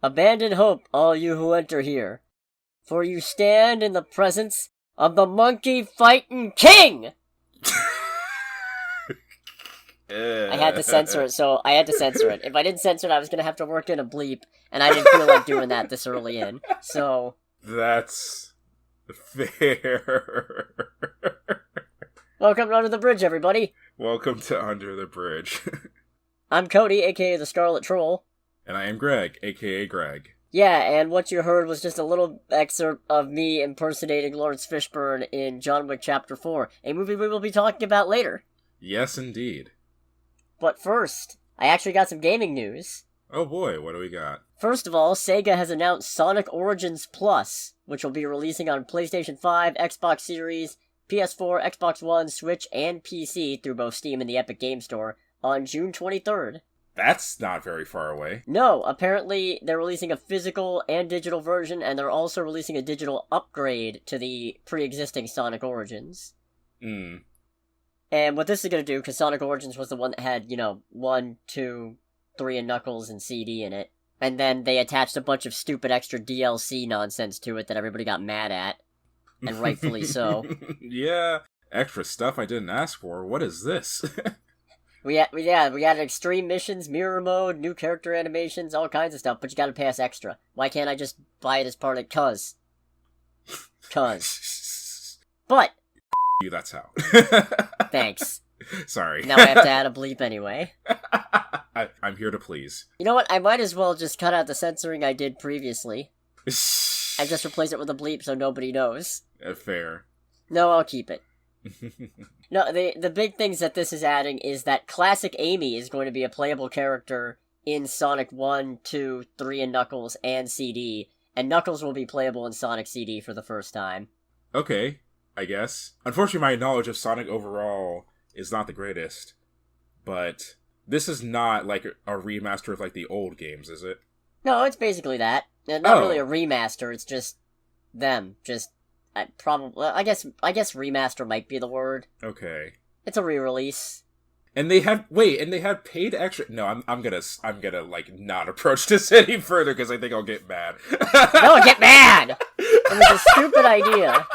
Abandon hope, all you who enter here, for you stand in the presence of the monkey fighting king! I had to censor it, so I had to censor it. If I didn't censor it, I was gonna have to work in a bleep, and I didn't feel like doing that this early in, so... That's... fair. Welcome to Under the Bridge, everybody! Welcome to Under the Bridge. I'm Cody, aka the Scarlet Troll. And I am Greg, aka Greg. Yeah, and what you heard was just a little excerpt of me impersonating Lawrence Fishburne in John Wick Chapter 4, a movie we will be talking about later. Yes, indeed. But first, I actually got some gaming news. Oh boy, what do we got? First of all, Sega has announced Sonic Origins Plus, which will be releasing on PlayStation 5, Xbox Series, PS4, Xbox One, Switch, and PC through both Steam and the Epic Game Store on June 23rd. That's not very far away. No, apparently they're releasing a physical and digital version, and they're also releasing a digital upgrade to the pre-existing Sonic Origins. And what this is going to do, because Sonic Origins was the one that had, 1, 2, 3 and Knuckles and CD in it, and then they attached a bunch of stupid extra DLC nonsense to it that everybody got mad at, and rightfully so. Yeah, extra stuff I didn't ask for. What is this? We had extreme missions, mirror mode, new character animations, all kinds of stuff, but you gotta pay us extra. Why can't I just buy it as part of it? Cuz. But... you, that's how. Thanks. Sorry. Now I have to add a bleep anyway. I'm here to please. You know what? I might as well just cut out the censoring I did previously. And just replace it with a bleep so nobody knows. Fair. No, I'll keep it. No, the big things that this is adding is that Classic Amy is going to be a playable character in Sonic 1, 2, 3, and Knuckles and CD, and Knuckles will be playable in Sonic CD for the first time. Okay, I guess. Unfortunately, my knowledge of Sonic overall is not the greatest, but this is not like a remaster of like the old games, is it? No, it's basically that. Not really a remaster, it's just them. I guess remaster might be the word. Okay. It's a re-release. And they had paid extra. No, I'm gonna like not approach this any further because I think I'll get mad. No, get mad! It was a stupid idea.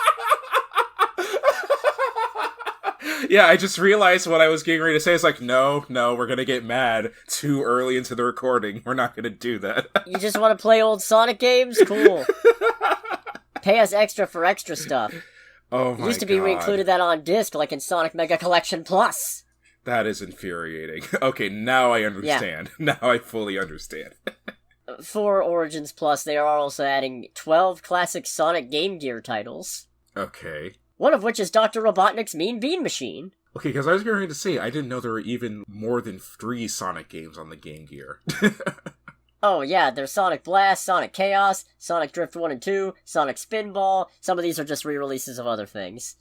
Yeah, I just realized what I was getting ready to say. It's like, no, we're gonna get mad too early into the recording. We're not gonna do that. You just want to play old Sonic games? Cool. Pay us extra for extra stuff. Oh my god. Used to be we included that on disc, like in Sonic Mega Collection Plus. That is infuriating. Okay, now I understand. Yeah. Now I fully understand. For Origins Plus, they are also adding 12 classic Sonic Game Gear titles. Okay. One of which is Dr. Robotnik's Mean Bean Machine. Okay, because I was going to say, I didn't know there were even more than 3 Sonic games on the Game Gear. Oh yeah, there's Sonic Blast, Sonic Chaos, Sonic Drift 1 and 2, Sonic Spinball. Some of these are just re-releases of other things.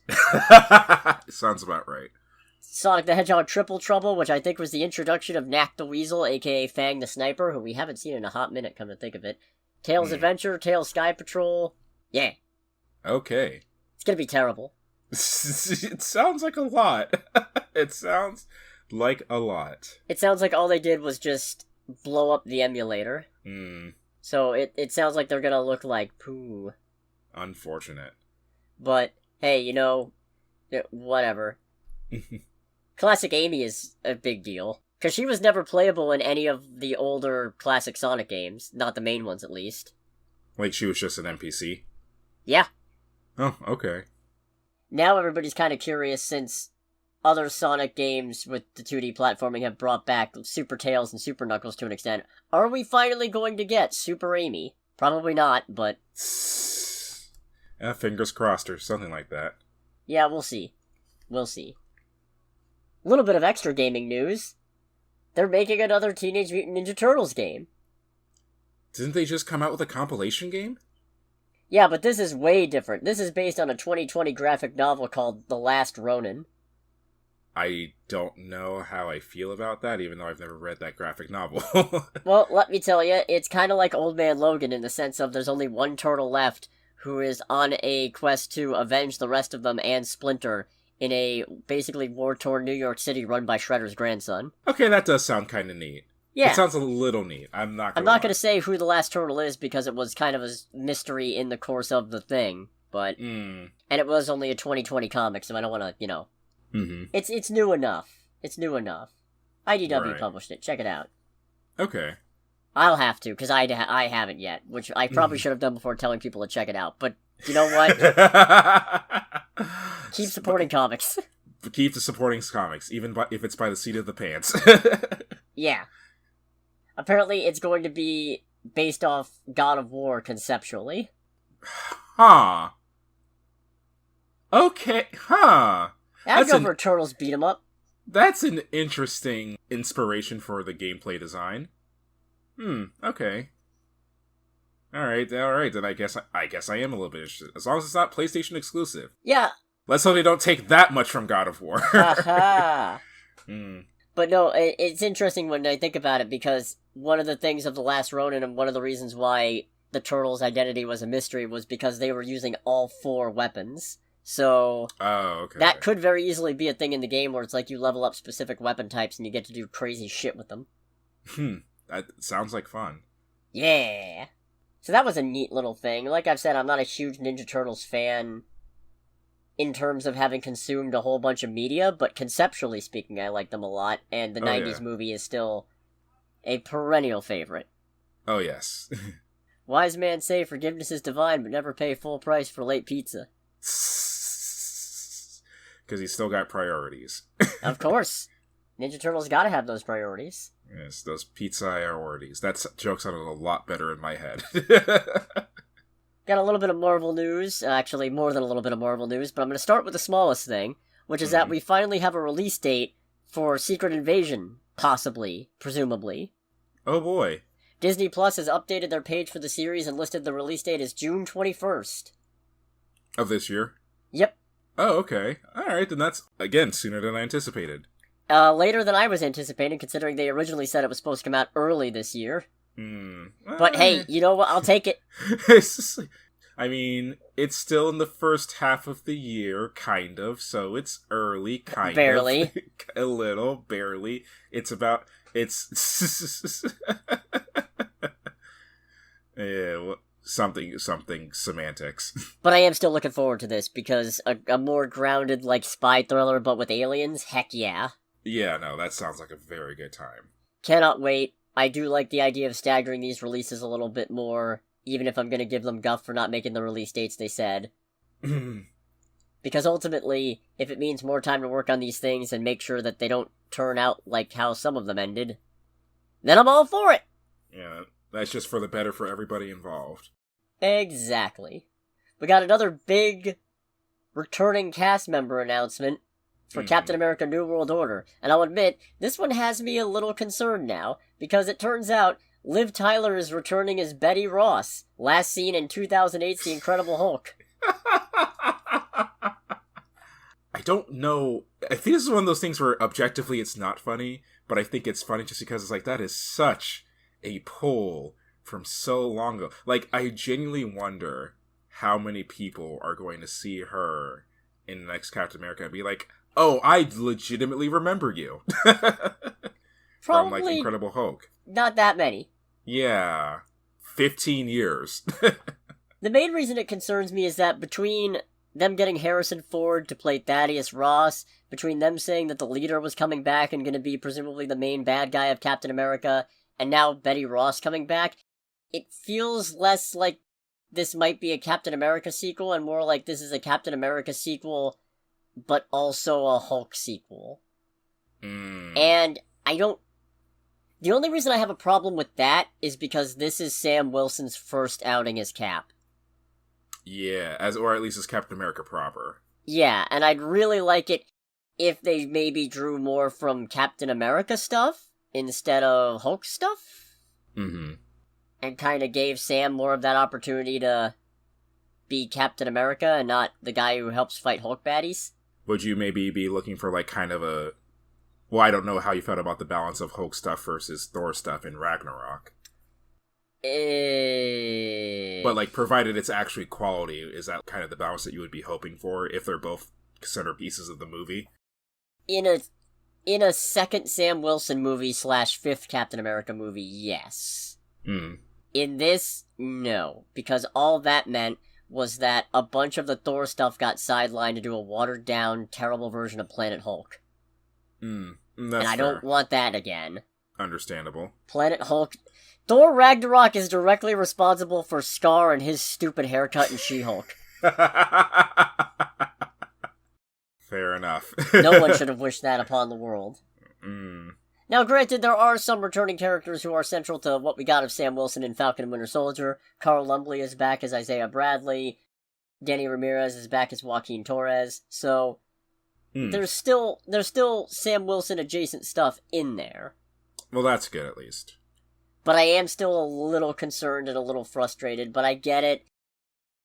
Sounds about right. Sonic the Hedgehog Triple Trouble, which I think was the introduction of Knack the Weasel, aka Fang the Sniper, who we haven't seen in a hot minute, come to think of it. Tails Adventure, Tails Sky Patrol. Yeah. Okay. It's gonna be terrible. It sounds like a lot. It sounds like a lot. It sounds like all they did was just blow up the emulator. So it sounds like they're gonna look like poo. Unfortunate. But, hey, whatever. Classic Amy is a big deal. Because she was never playable in any of the older classic Sonic games. Not the main ones, at least. Like she was just an NPC? Yeah. Oh, okay. Now everybody's kind of curious since other Sonic games with the 2D platforming have brought back Super Tails and Super Knuckles to an extent. Are we finally going to get Super Amy? Probably not, but... fingers crossed or something like that. Yeah, we'll see. We'll see. A little bit of extra gaming news. They're making another Teenage Mutant Ninja Turtles game. Didn't they just come out with a compilation game? Yeah, but this is way different. This is based on a 2020 graphic novel called The Last Ronin. I don't know how I feel about that, even though I've never read that graphic novel. Well, let me tell you, it's kind of like Old Man Logan in the sense of there's only one turtle left who is on a quest to avenge the rest of them and Splinter in a basically war-torn New York City run by Shredder's grandson. Okay, that does sound kind of neat. Yeah. It sounds a little neat. I'm not gonna say who the last turtle is because it was kind of a mystery in the course of the thing, but and it was only a 2020 comic, so I don't want to, It's new enough. It's new enough. IDW published it. Check it out. Okay. I'll have to because I haven't yet, which I probably should have done before telling people to check it out. But you know what? Keep supporting comics. Keep supporting comics, even if it's by the seat of the pants. Yeah. Apparently, it's going to be based off God of War conceptually. Huh. Okay. Huh. I'd go for Turtles Beat 'em Up. That's an interesting inspiration for the gameplay design. Okay. Alright, then I guess I am a little bit interested. As long as it's not PlayStation exclusive. Yeah. Let's hope they don't take that much from God of War. Aha. But no, it's interesting when I think about it, because one of the things of The Last Ronin, and one of the reasons why the Turtles' identity was a mystery, was because they were using all 4 weapons. So, that could very easily be a thing in the game where it's like you level up specific weapon types and you get to do crazy shit with them. That sounds like fun. Yeah. So that was a neat little thing. Like I've said, I'm not a huge Ninja Turtles fan in terms of having consumed a whole bunch of media, but conceptually speaking, I like them a lot, and the 90s movie is still a perennial favorite. Oh, yes. Wise man say forgiveness is divine, but never pay full price for late pizza. Because he's still got priorities. Of course. Ninja Turtles gotta have those priorities. Yes, those pizza priorities. That joke sounded a lot better in my head. Got a little bit of Marvel news, actually more than a little bit of Marvel news, but I'm going to start with the smallest thing, which is that we finally have a release date for Secret Invasion, possibly, presumably. Oh boy. Disney Plus has updated their page for the series and listed the release date as June 21st. Of this year? Yep. Oh, okay. Alright, then that's, again, sooner than I anticipated. Later than I was anticipating, considering they originally said it was supposed to come out early this year. But hey, you know what? I'll take it. I mean, it's still in the first half of the year, kind of, so it's early, kind barely. of. A little, barely. It's yeah, something semantics. But I am still looking forward to this, because a more grounded, like, spy thriller, but with aliens, heck yeah. Yeah, no, that sounds like a very good time. Cannot wait. I do like the idea of staggering these releases a little bit more, even if I'm going to give them guff for not making the release dates they said. Because ultimately, if it means more time to work on these things and make sure that they don't turn out like how some of them ended, then I'm all for it! Yeah, that's just for the better for everybody involved. Exactly. We got another big returning cast member announcement for Captain America New World Order, and I'll admit, this one has me a little concerned now, because it turns out Liv Tyler is returning as Betty Ross, last seen in 2008's The Incredible Hulk. I don't know, I think this is one of those things where objectively it's not funny, but I think it's funny just because it's like, that is such a pull from so long ago. Like, I genuinely wonder how many people are going to see her in the next Captain America and be like, oh, I legitimately remember you. From, like, Incredible Hulk. Not that many. Yeah. 15 years. The main reason it concerns me is that between them getting Harrison Ford to play Thaddeus Ross, between them saying that the leader was coming back and going to be presumably the main bad guy of Captain America, and now Betty Ross coming back, it feels less like this might be a Captain America sequel and more like this is a Captain America sequel, but also a Hulk sequel. And I don't... The only reason I have a problem with that is because this is Sam Wilson's first outing as Cap. Yeah, or at least as Captain America proper. Yeah, and I'd really like it if they maybe drew more from Captain America stuff instead of Hulk stuff. And kind of gave Sam more of that opportunity to be Captain America and not the guy who helps fight Hulk baddies. Would you maybe be looking for, like, kind of a... Well, I don't know how you felt about the balance of Hulk stuff versus Thor stuff in Ragnarok. But, like, provided it's actually quality, is that kind of the balance that you would be hoping for if they're both centerpieces of the movie? In in a second Sam Wilson movie / fifth Captain America movie, yes. In this, no. Because all that meant was that a bunch of the Thor stuff got sidelined to do a watered-down, terrible version of Planet Hulk. That's and I don't want that again. Understandable. Planet Hulk... Thor Ragnarok is directly responsible for Scar and his stupid haircut in She-Hulk. Fair enough. No one should have wished that upon the world. Now, granted, there are some returning characters who are central to what we got of Sam Wilson in Falcon and Winter Soldier. Carl Lumbly is back as Isaiah Bradley. Danny Ramirez is back as Joaquin Torres. So, there's still Sam Wilson adjacent stuff in there. Well, that's good, at least. But I am still a little concerned and a little frustrated, but I get it.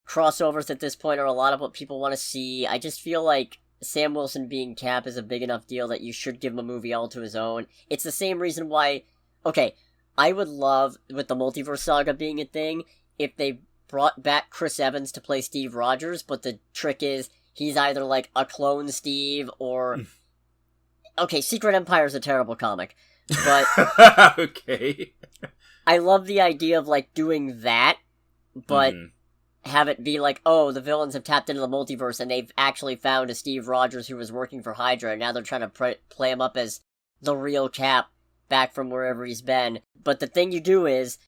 Crossovers at this point are a lot of what people want to see. I just feel like Sam Wilson being Cap is a big enough deal that you should give him a movie all to his own. It's the same reason why... Okay, I would love, with the Multiverse Saga being a thing, if they brought back Chris Evans to play Steve Rogers, but the trick is, he's either like a clone Steve, or... Okay, Secret Empire is a terrible comic, but... Okay. I love the idea of, like, doing that, but... have it be like, oh, the villains have tapped into the multiverse and they've actually found a Steve Rogers who was working for Hydra, and now they're trying to play him up as the real Cap back from wherever he's been. But the thing you do is,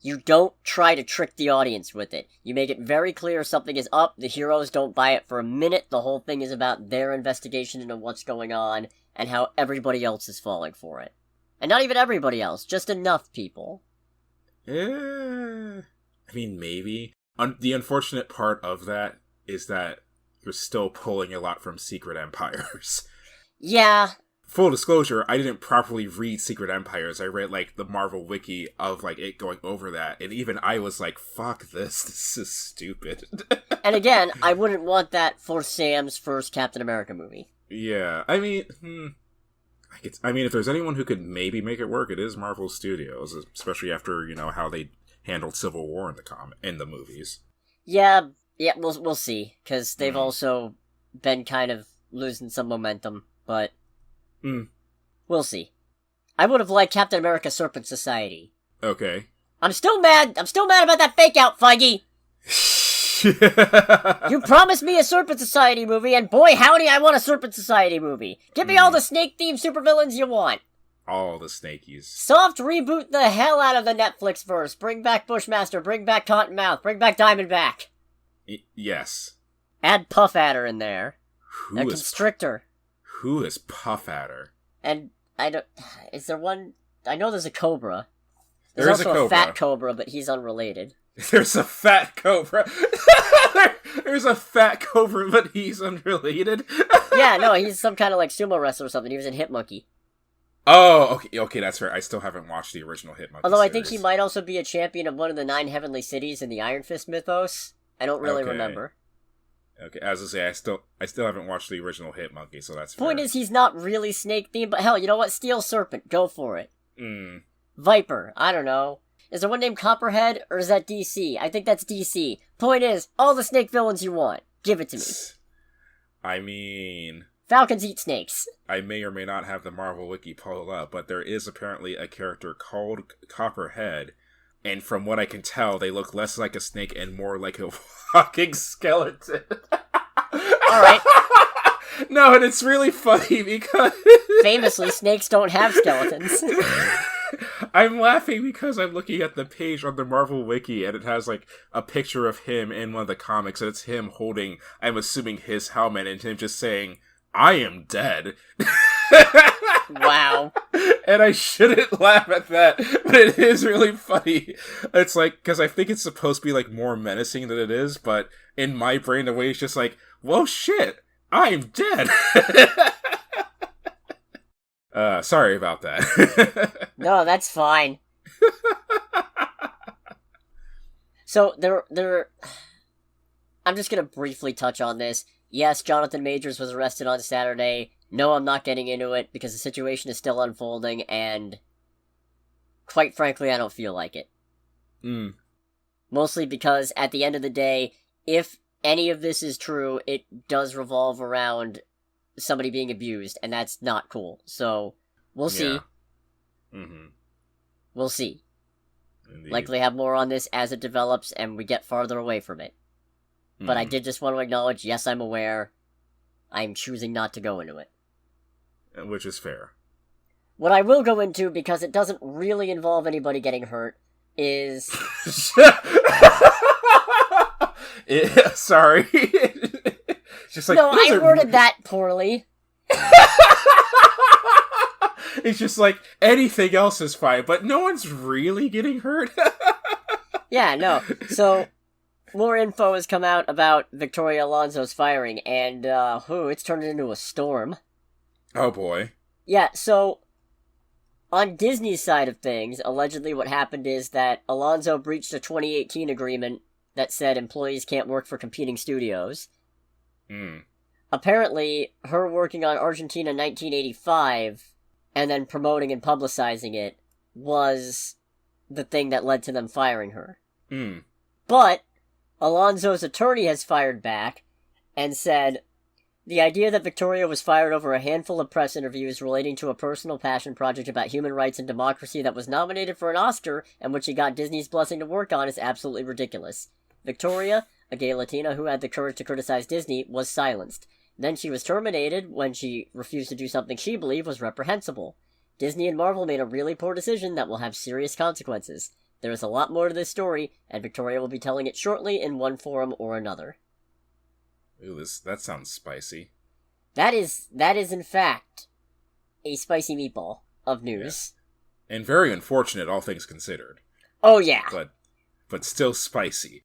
you don't try to trick the audience with it. You make it very clear something is up, the heroes don't buy it for a minute, the whole thing is about their investigation into what's going on, and how everybody else is falling for it. And not even everybody else, just enough people. I mean, maybe. The unfortunate part of that is that you're still pulling a lot from Secret Empires. Yeah. Full disclosure, I didn't properly read Secret Empires. I read, like, the Marvel wiki of, like, it going over that, and even I was like, fuck this, this is stupid. And again, I wouldn't want that for Sam's first Captain America movie. Yeah, I mean, if there's anyone who could maybe make it work, it is Marvel Studios, especially after, you know, how they handled Civil War in the movies. Yeah, we'll see, because they've also been kind of losing some momentum, but we'll see. I would have liked Captain America Serpent Society. Okay. I'm still mad about that fake out, Feige! You promised me a Serpent Society movie, and boy howdy, I want a Serpent Society movie! Give me all the snake-themed supervillains you want! All the snakies. Soft reboot the hell out of the Netflix verse. Bring back Bushmaster, bring back Cottonmouth, bring back Diamondback. Yes. Add Puff Adder in there. Constrictor. Who is Puff Adder? And is there one? I know there's a Cobra. There's also a Fat Cobra, but he's unrelated. There's a Fat Cobra. There's a Fat Cobra, but he's unrelated. Yeah, no, he's some kind of like sumo wrestler or something. He was in Hit Monkey. Oh, okay, that's fair. I still haven't watched the original Hit Monkey Although series. I think he might also be a champion of one of the 9 heavenly cities in the Iron Fist mythos. I don't really remember. Okay, as I say, I still haven't watched the original Hit Monkey, so that's fair. Point is, he's not really snake themed, but hell, you know what? Steel Serpent, go for it. Viper, I don't know. Is there one named Copperhead, or is that DC? I think that's DC. Point is, all the snake villains you want. Give it to me. I mean... Falcons eat snakes. I may or may not have the Marvel Wiki pulled up, but there is apparently a character called Copperhead, and from what I can tell, they look less like a snake and more like a walking skeleton. Alright. No, and it's really funny because... Famously, snakes don't have skeletons. I'm laughing because I'm looking at the page on the Marvel Wiki, and it has, like, a picture of him in one of the comics, and it's him holding, I'm assuming, his helmet, and him just saying, I am dead. Wow. And I shouldn't laugh at that, but it is really funny. It's like, because I think it's supposed to be, like, more menacing than it is, but in my brain, the way it's just like, whoa, shit, I'm dead. Sorry about that. No, that's fine. So, I'm just gonna briefly touch on this. Yes, Jonathan Majors was arrested on Saturday. No, I'm not getting into it, because the situation is still unfolding, and... quite frankly, I don't feel like it. Mostly because, at the end of the day, if any of this is true, it does revolve around somebody being abused, and that's not cool. So, we'll see. Yeah. Mm-hmm. We'll see. Indeed. Likely have more on this as it develops and we get farther away from it. But I did just want to acknowledge, yes, I'm aware. I'm choosing not to go into it. Which is fair. What I will go into, because it doesn't really involve anybody getting hurt, is... Sorry. Just like, no, I worded that poorly. It's just like, anything else is fine, but no one's really getting hurt. Yeah, no. So, more info has come out about Victoria Alonso's firing, and, it's turned into a storm. Oh boy. Yeah, so, on Disney's side of things, allegedly what happened is that Alonso breached a 2018 agreement that said employees can't work for competing studios. Apparently, her working on Argentina 1985, and then promoting and publicizing it, was the thing that led to them firing her. But, Alonso's attorney has fired back, and said, the idea that Victoria was fired over a handful of press interviews relating to a personal passion project about human rights and democracy that was nominated for an Oscar, and which she got Disney's blessing to work on, is absolutely ridiculous. Victoria, a gay Latina who had the courage to criticize Disney, was silenced. Then she was terminated when she refused to do something she believed was reprehensible. Disney and Marvel made a really poor decision that will have serious consequences. There is a lot more to this story, and Victoria will be telling it shortly in one forum or another. Ooh, that sounds spicy. That is in fact a spicy meatball of news. Yeah. And very unfortunate, all things considered. Oh yeah. But still spicy.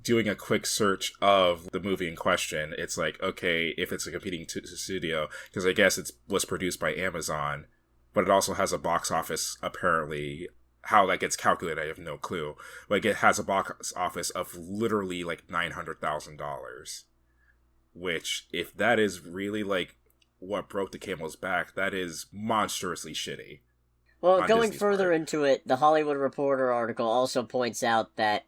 Doing a quick search of the movie in question, it's like, okay, if it's a competing studio, because I guess it was produced by Amazon, but it also has a box office, apparently. How that gets calculated, I have no clue. Like, it has a box office of literally, like, $900,000. Which, if that is really, like, what broke the camel's back, that is monstrously shitty. Well, going further into it, the Hollywood Reporter article also points out that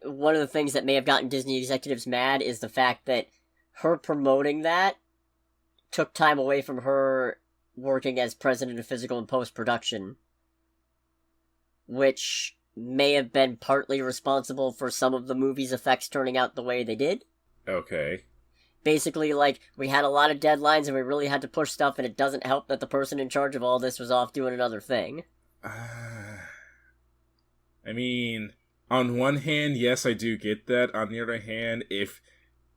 one of the things that may have gotten Disney executives mad is the fact that her promoting that took time away from her working as president of physical and post-production, which may have been partly responsible for some of the movie's effects turning out the way they did. Okay. Basically, like, we had a lot of deadlines and we really had to push stuff, and it doesn't help that the person in charge of all this was off doing another thing. I mean, on one hand, yes, I do get that. On the other hand, if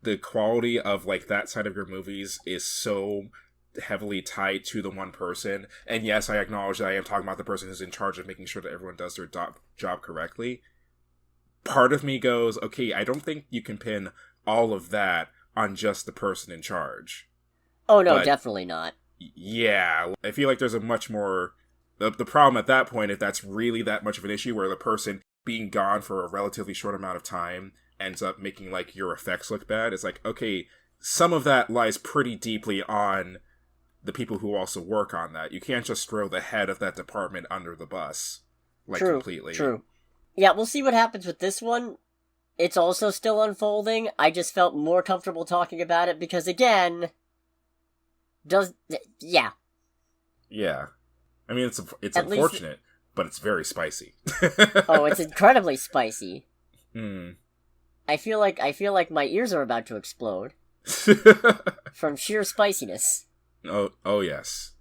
the quality of, like, that side of your movies is so heavily tied to the one person, and yes, I acknowledge that I am talking about the person who's in charge of making sure that everyone does their job correctly, part of me goes, okay, I don't think you can pin all of that on just the person in charge. Oh no, definitely not. Yeah, I feel like there's a much more... The problem at that point, if that's really that much of an issue, where the person being gone for a relatively short amount of time ends up making, like, your effects look bad, it's like, okay, some of that lies pretty deeply on the people who also work on that. You can't just throw the head of that department under the bus, like, completely. True. Yeah, we'll see what happens with this one. It's also still unfolding. I just felt more comfortable talking about it because, again, yeah. Yeah. I mean, it's unfortunate, but it's very spicy. Oh, it's incredibly spicy. Hmm. I feel like my ears are about to explode from sheer spiciness. Oh yes.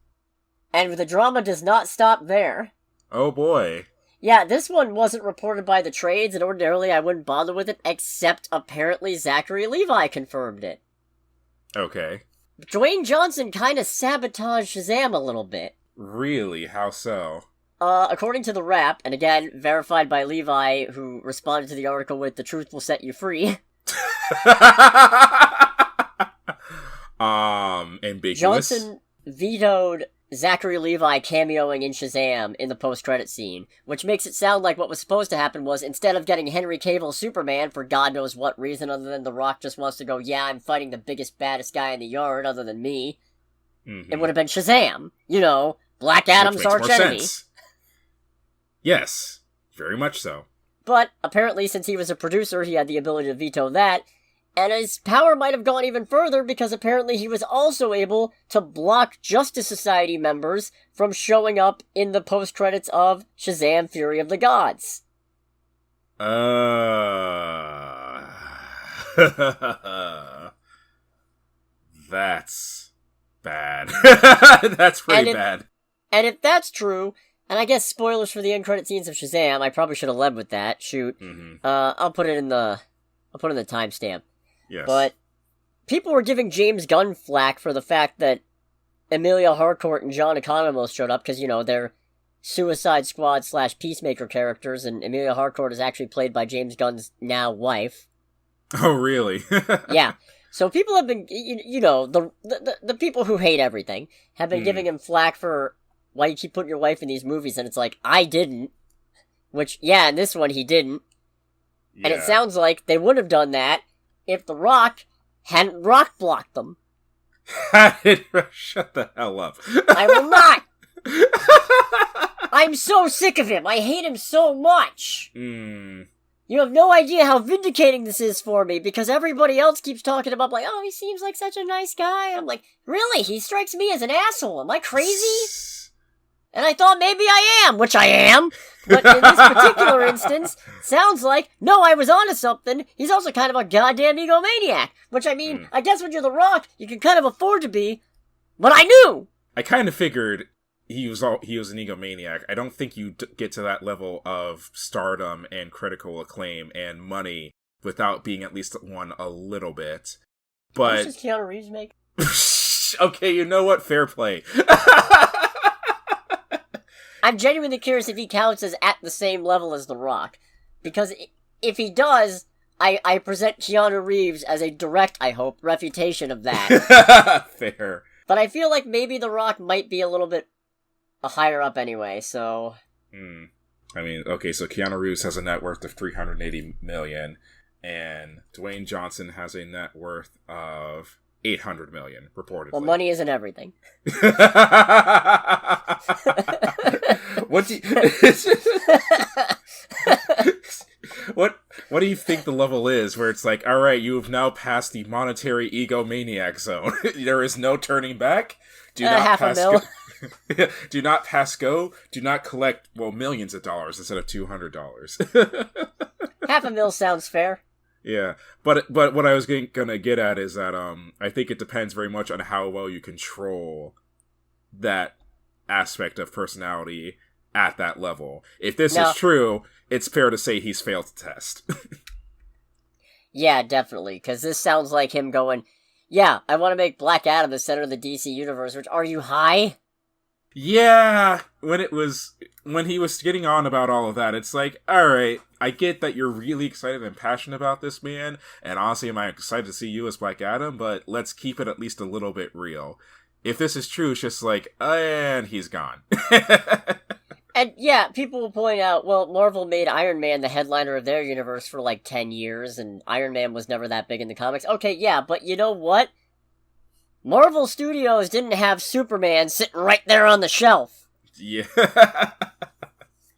And the drama does not stop there. Oh boy. Yeah, this one wasn't reported by the trades, and ordinarily I wouldn't bother with it, except apparently Zachary Levi confirmed it. Okay. Dwayne Johnson kind of sabotaged Shazam a little bit. Really? How so? According to the Wrap, and again, verified by Levi, who responded to the article with, "The truth will set you free." Ambiguous. Johnson vetoed Zachary Levi cameoing in Shazam in the post-credit scene, which makes it sound like what was supposed to happen was, instead of getting Henry Cavill Superman for God knows what reason other than The Rock just wants to go, yeah, I'm fighting the biggest, baddest guy in the yard other than me, It would have been Shazam. You know, Black Adam's arch enemy. Yes, very much so. But, apparently, since he was a producer, he had the ability to veto that, And his power might have gone even further because apparently he was also able to block Justice Society members from showing up in the post-credits of Shazam! Fury of the Gods. That's bad. That's pretty bad. And if that's true, and I guess spoilers for the end credit scenes of Shazam, I probably should have led with that. Shoot. Mm-hmm. I'll put it in the timestamp. Yes. But people were giving James Gunn flack for the fact that Emilia Harcourt and John Economos showed up because, they're Suicide Squad / Peacemaker characters, and Emilia Harcourt is actually played by James Gunn's now wife. Oh, really? Yeah. So people have been, the people who hate everything have been giving him flack for why you keep putting your wife in these movies, and it's like, I didn't. Which, yeah, in this one he didn't. Yeah. And it sounds like they would have done that if The Rock hadn't rock blocked them. Shut the hell up. I will not! I'm so sick of him. I hate him so much. You have no idea how vindicating this is for me, because everybody else keeps talking about, like, oh, he seems like such a nice guy. I'm like, really? He strikes me as an asshole. Am I crazy? And I thought maybe I am, which I am. But in this particular instance, sounds like, no, I was onto something. He's also kind of a goddamn egomaniac. Which, I mean, I guess when you're The Rock, you can kind of afford to be. But I knew! I kind of figured he was an egomaniac. I don't think you get to that level of stardom and critical acclaim and money without being at least one a little bit. But... What does Keanu Reeves make? Okay, you know what? Fair play. I'm genuinely curious if he counts as at the same level as The Rock. Because if he does, I present Keanu Reeves as a direct, I hope, refutation of that. Fair. But I feel like maybe The Rock might be a little bit higher up anyway, so... I mean, okay, so Keanu Reeves has a net worth of $380 million, and Dwayne Johnson has a net worth of $800 million, reportedly. Well, money isn't everything. What do you think the level is where it's like, all right, you have now passed the monetary egomaniac zone. There is no turning back. Do not half pass a mil. Do not pass go. Do not collect, millions of dollars instead of $200. Half a mil sounds fair. Yeah, but what I was gonna get at is that I think it depends very much on how well you control that aspect of personality at that level. If this is true, it's fair to say he's failed to test. Yeah, definitely, because this sounds like him going, yeah, I want to make Black Adam the center of the DC universe, which, are you high? Yeah, when he was getting on about all of that, it's like, alright, I get that you're really excited and passionate about this man, and honestly, I'm excited to see you as Black Adam, but let's keep it at least a little bit real. If this is true, it's just like, and he's gone. And yeah, people will point out, well, Marvel made Iron Man the headliner of their universe for like 10 years, and Iron Man was never that big in the comics. Okay, yeah, but you know what? Marvel Studios didn't have Superman sitting right there on the shelf. Yeah.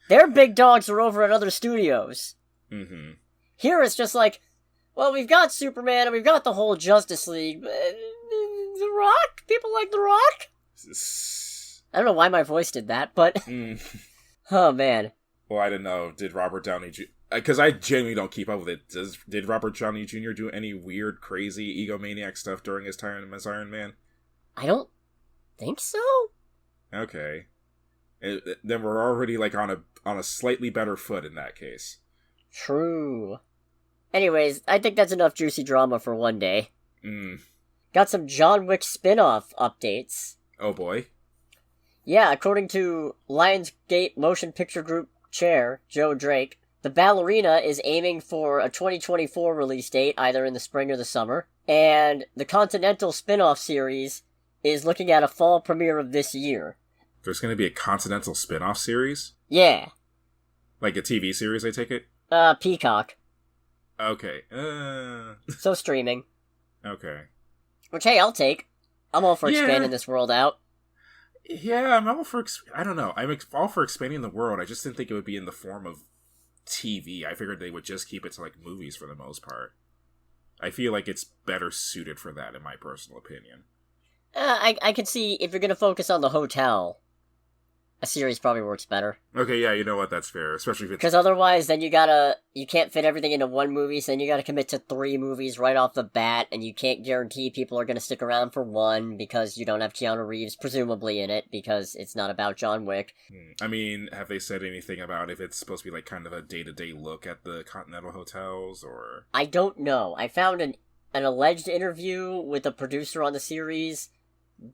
Their big dogs are over at other studios. Mm-hmm. Here it's just like, well, we've got Superman and we've got the whole Justice League. The Rock? People like The Rock? I don't know why my voice did that, but... Oh, man. Well, I don't know. Did Robert Downey Jr. Because I genuinely don't keep up with it. Did Robert Downey Jr. do any weird, crazy, egomaniac stuff during his time as Iron Man? I don't think so. Okay. Then we're already, like, on a slightly better foot in that case. True. Anyways, I think that's enough juicy drama for one day. Got some John Wick spin-off updates. Oh, boy. Yeah, according to Lionsgate Motion Picture Group chair, Joe Drake, the ballerina is aiming for a 2024 release date, either in the spring or the summer, and the Continental spin-off series is looking at a fall premiere of this year. There's going to be a Continental spin-off series? Yeah. Like a TV series, I take it? Peacock. Okay. So streaming. Okay. Which, hey, I'll take. I'm all for expanding this world out. Yeah, I'm all for... I don't know. I'm all for expanding the world. I just didn't think it would be in the form of TV. I figured they would just keep it to, like, movies for the most part. I feel like it's better suited for that, in my personal opinion. I could see if you're gonna focus on the hotel, a series probably works better. Okay, yeah, you know what, that's fair, especially if it's... Because otherwise, then you can't fit everything into one movie, so then you gotta commit to 3 movies right off the bat, and you can't guarantee people are gonna stick around for one, because you don't have Keanu Reeves, presumably, in it, because it's not about John Wick. I mean, have they said anything about if it's supposed to be, like, kind of a day-to-day look at the Continental hotels, or...? I don't know. I found an alleged interview with a producer on the series,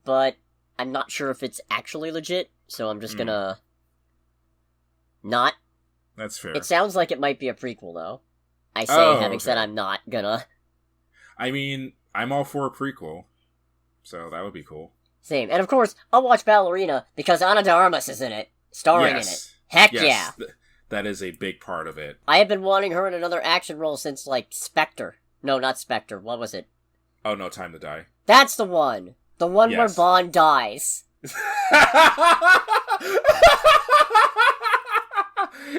but I'm not sure if it's actually legit, so I'm just gonna... not. That's fair. It sounds like it might be a prequel, though. I say, having said I'm not gonna. I mean, I'm all for a prequel, so that would be cool. Same. And of course, I'll watch Ballerina, because Ana de Armas is in it, starring in it. Heck yeah! That is a big part of it. I have been wanting her in another action role since, like, Spectre. No, not Spectre. What was it? Oh, No Time to Die. That's the one! The one where Bond dies.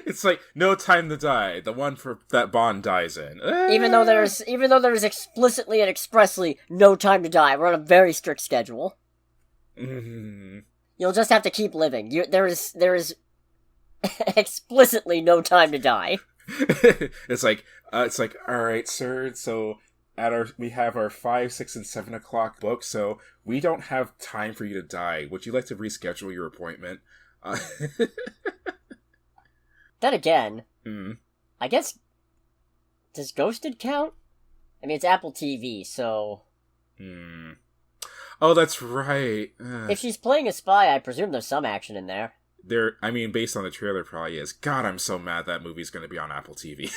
It's like No Time to Die, the one that Bond dies in. Even though there's explicitly and expressly no time to die, we're on a very strict schedule. Mm-hmm. You'll just have to keep living. There is explicitly no time to die. It's like, all right, sir. So we have our 5, 6, and 7 o'clock book. So we don't have time for you to die. Would you like to reschedule your appointment? Then again, I guess, does Ghosted count? I mean, it's Apple TV, so... Oh, that's right. If she's playing a spy, I presume there's some action in there. I mean, based on the trailer, probably is. God, I'm so mad that movie's going to be on Apple TV.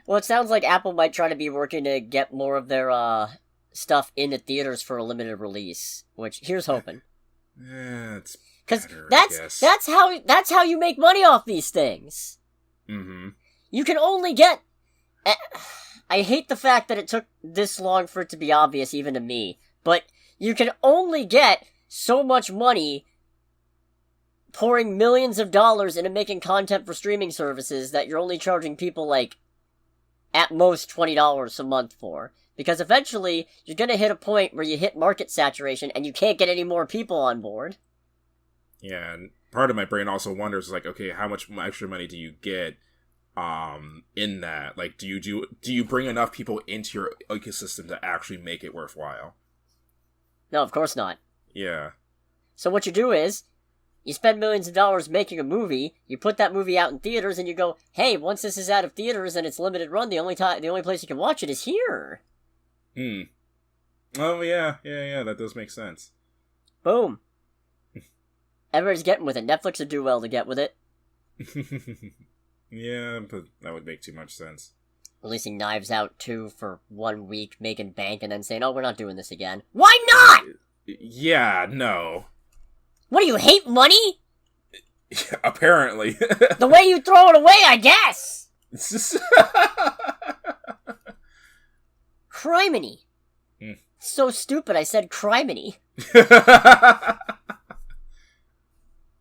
Well, it sounds like Apple might try to be working to get more of their stuff into theaters for a limited release, which, here's hoping. It's because that's how you make money off these things. Mm-hmm. You can only get... I hate the fact that it took this long for it to be obvious even to me, but you can only get so much money pouring millions of dollars into making content for streaming services that you're only charging people, like, at most $20 a month for. Because eventually, you're gonna hit a point where you hit market saturation and you can't get any more people on board. Yeah, and part of my brain also wonders, like, okay, how much extra money do you get in that? Like, do you bring enough people into your ecosystem to actually make it worthwhile? No, of course not. Yeah. So what you do is, you spend millions of dollars making a movie, you put that movie out in theaters, and you go, hey, once this is out of theaters and it's limited run, the only place you can watch it is here. Oh, yeah, that does make sense. Boom. Everybody's getting with it. Netflix would do well to get with it. Yeah, but that would make too much sense. Releasing Knives Out 2 for 1 week, making bank, and then saying, oh, we're not doing this again. Why not? Yeah, no. What, do you hate money? Apparently. The way you throw it away, I guess! Criminy. So stupid, I said criminy.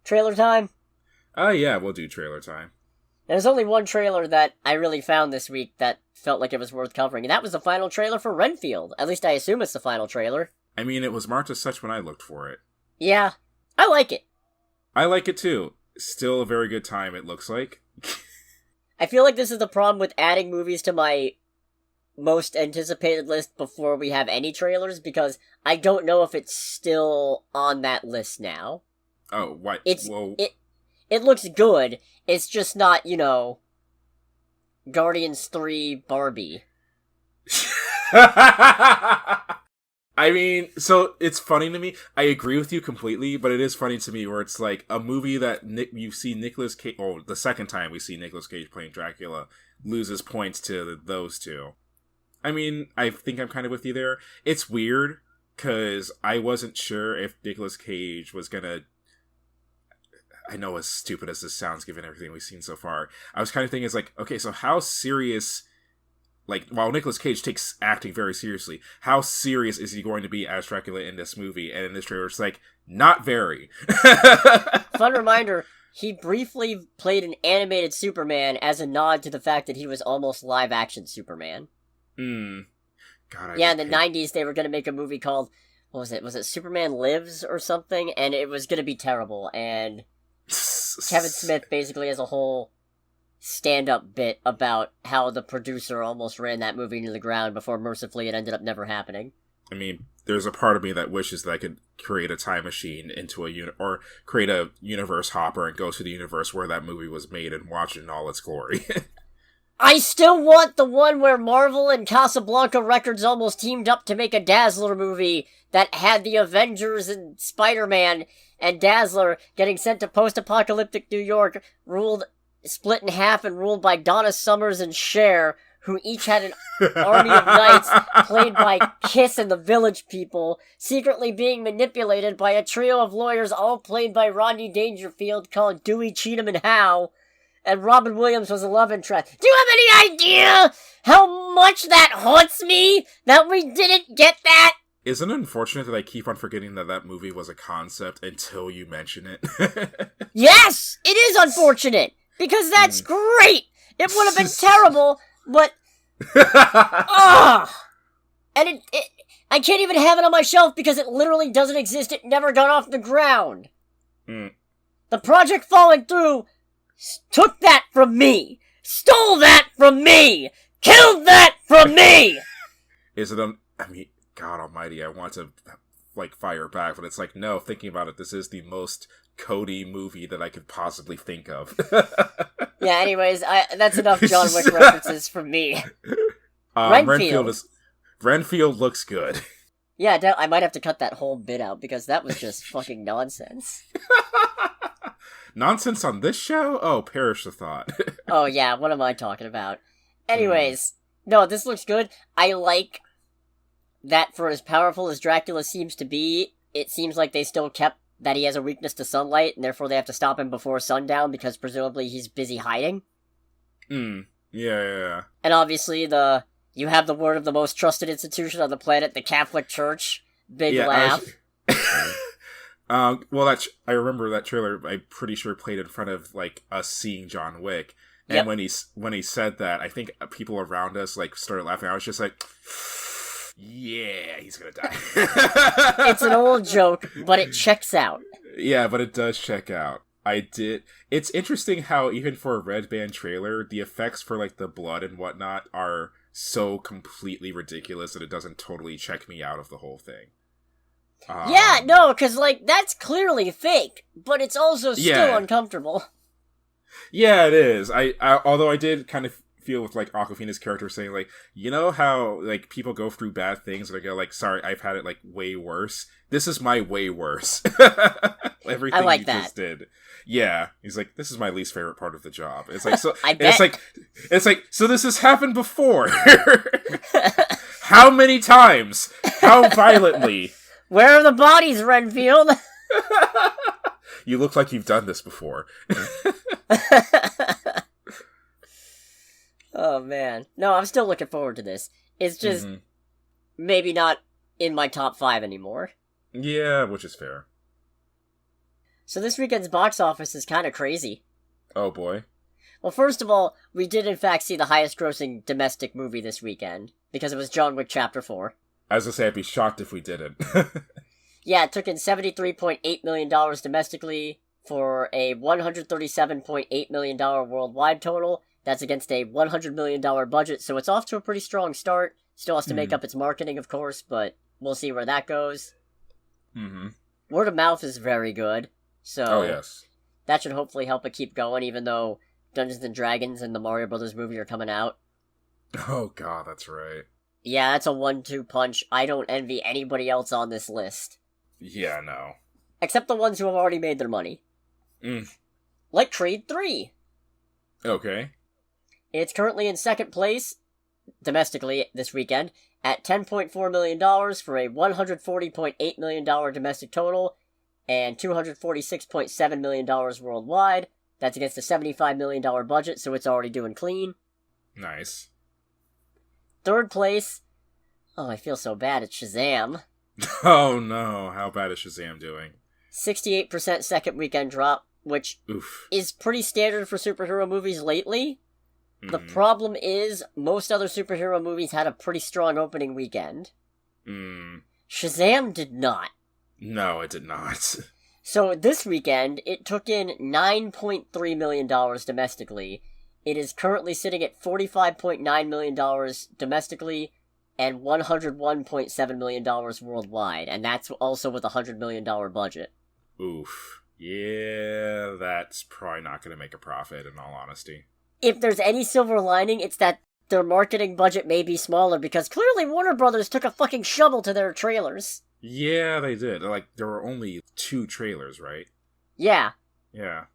Trailer time? Oh, yeah, we'll do trailer time. There's only one trailer that I really found this week that felt like it was worth covering, and that was the final trailer for Renfield. At least I assume it's the final trailer. I mean, it was marked as such when I looked for it. Yeah, I like it. I like it too. Still a very good time, it looks like. I feel like this is the problem with adding movies to my most anticipated list before we have any trailers, because I don't know if it's still on that list now. Oh, what? It looks good, it's just not, Guardians 3 Barbie. I mean, so it's funny to me. I agree with you completely, but it is funny to me where it's like a movie that you see Nicolas Cage... Oh, the second time we see Nicolas Cage playing Dracula loses points to those two. I mean, I think I'm kind of with you there. It's weird, because I wasn't sure if Nicolas Cage was gonna... I know, as stupid as this sounds, given everything we've seen so far, I was kind of thinking, like, okay, so how serious... Like, while Nicolas Cage takes acting very seriously, how serious is he going to be as Dracula in this movie? And in this trailer, it's like, not very. Fun reminder, he briefly played an animated Superman as a nod to the fact that he was almost live-action Superman. Mm. God, Yeah, in the 90s, they were going to make a movie called, what was it? Was it Superman Lives or something? And it was going to be terrible. And Kevin Smith basically has a whole stand-up bit about how the producer almost ran that movie into the ground before mercifully it ended up never happening. I mean, there's a part of me that wishes that I could create a time machine into or create a universe hopper and go to the universe where that movie was made and watch it in all its glory. I still want the one where Marvel and Casablanca Records almost teamed up to make a Dazzler movie that had the Avengers and Spider-Man and Dazzler getting sent to post-apocalyptic New York, split in half and ruled by Donna Summers and Cher, who each had an army of knights played by Kiss and the Village People, secretly being manipulated by a trio of lawyers all played by Rodney Dangerfield called Dewey, Cheatham, and Howe. And Robin Williams was a love interest. Do you have any idea how much that haunts me that we didn't get that? Isn't it unfortunate that I keep on forgetting that that movie was a concept until you mention it? Yes! It is unfortunate! Because that's great! It would have been terrible, but... Ugh! And I can't even have it on my shelf because it literally doesn't exist. It never got off the ground. The project falling through took that from me! Stole that from me! Killed that from me! Is it I mean, God almighty, I want to, fire back, but it's like, no, thinking about it, this is the most Cody movie that I could possibly think of. Yeah, anyways, that's enough John Wick references from me. Renfield looks good. Yeah, I might have to cut that whole bit out, because that was just fucking nonsense. Nonsense on this show? Oh, perish the thought. Oh yeah, what am I talking about? Anyways, no, this looks good. I like that for as powerful as Dracula seems to be, it seems like they still kept that he has a weakness to sunlight, and therefore they have to stop him before sundown, because presumably he's busy hiding. Yeah. And obviously you have the word of the most trusted institution on the planet, the Catholic Church. Big laugh. Well, I remember that trailer. I'm pretty sure played in front of us seeing John Wick, and when he said that, I think people around us started laughing. I was just like, "Yeah, he's gonna die." It's an old joke, but it checks out. Yeah, but it does check out. It's interesting how even for a Red Band trailer, the effects for the blood and whatnot are so completely ridiculous that it doesn't totally check me out of the whole thing. Yeah, no, because, that's clearly fake, but it's also still uncomfortable. Yeah, it is. Although I did kind of feel with, Awkwafina's character saying, you know how, people go through bad things and they go, sorry, I've had it, way worse. This is my way worse. Everything I like you that. just did. Yeah. He's like, this is my least favorite part of the job. It's like, so, I bet. It's like, so this has happened before. How many times? How violently? Where are the bodies, Renfield? You look like you've done this before. Oh, man. No, I'm still looking forward to this. It's just maybe not in my top 5 anymore. Yeah, which is fair. So this weekend's box office is kind of crazy. Oh, boy. Well, first of all, we did in fact see the highest-grossing domestic movie this weekend, because it was John Wick Chapter 4. I was gonna say, I'd be shocked if we didn't. Yeah, it took in $73.8 million domestically for a $137.8 million worldwide total. That's against a $100 million budget, so it's off to a pretty strong start. Still has to make up its marketing, of course, but we'll see where that goes. Word of mouth is very good, so yes. That should hopefully help it keep going, even though Dungeons & Dragons and the Mario Brothers movie are coming out. Oh god, that's right. Yeah, that's a 1-2 punch. I don't envy anybody else on this list. Yeah, no. Except the ones who have already made their money. Like Creed 3. Okay. It's currently in second place, domestically, this weekend, at $10.4 million for a $140.8 million domestic total, and $246.7 million worldwide. That's against a $75 million budget, so it's already doing clean. Nice. Third place, oh, I feel so bad, it's Shazam. Oh no, how bad is Shazam doing? 68% second weekend drop, which is pretty standard for superhero movies lately. The problem is, most other superhero movies had a pretty strong opening weekend. Shazam did not. No, it did not. So this weekend, it took in $9.3 million domestically. It is currently sitting at $45.9 million domestically and $101.7 million worldwide. And that's also with a $100 million budget. Oof. Yeah, that's probably not going to make a profit, in all honesty. If there's any silver lining, it's that their marketing budget may be smaller, because clearly Warner Brothers took a fucking shovel to their trailers. Yeah, they did. Like, there were only 2 trailers, right? Yeah. Yeah.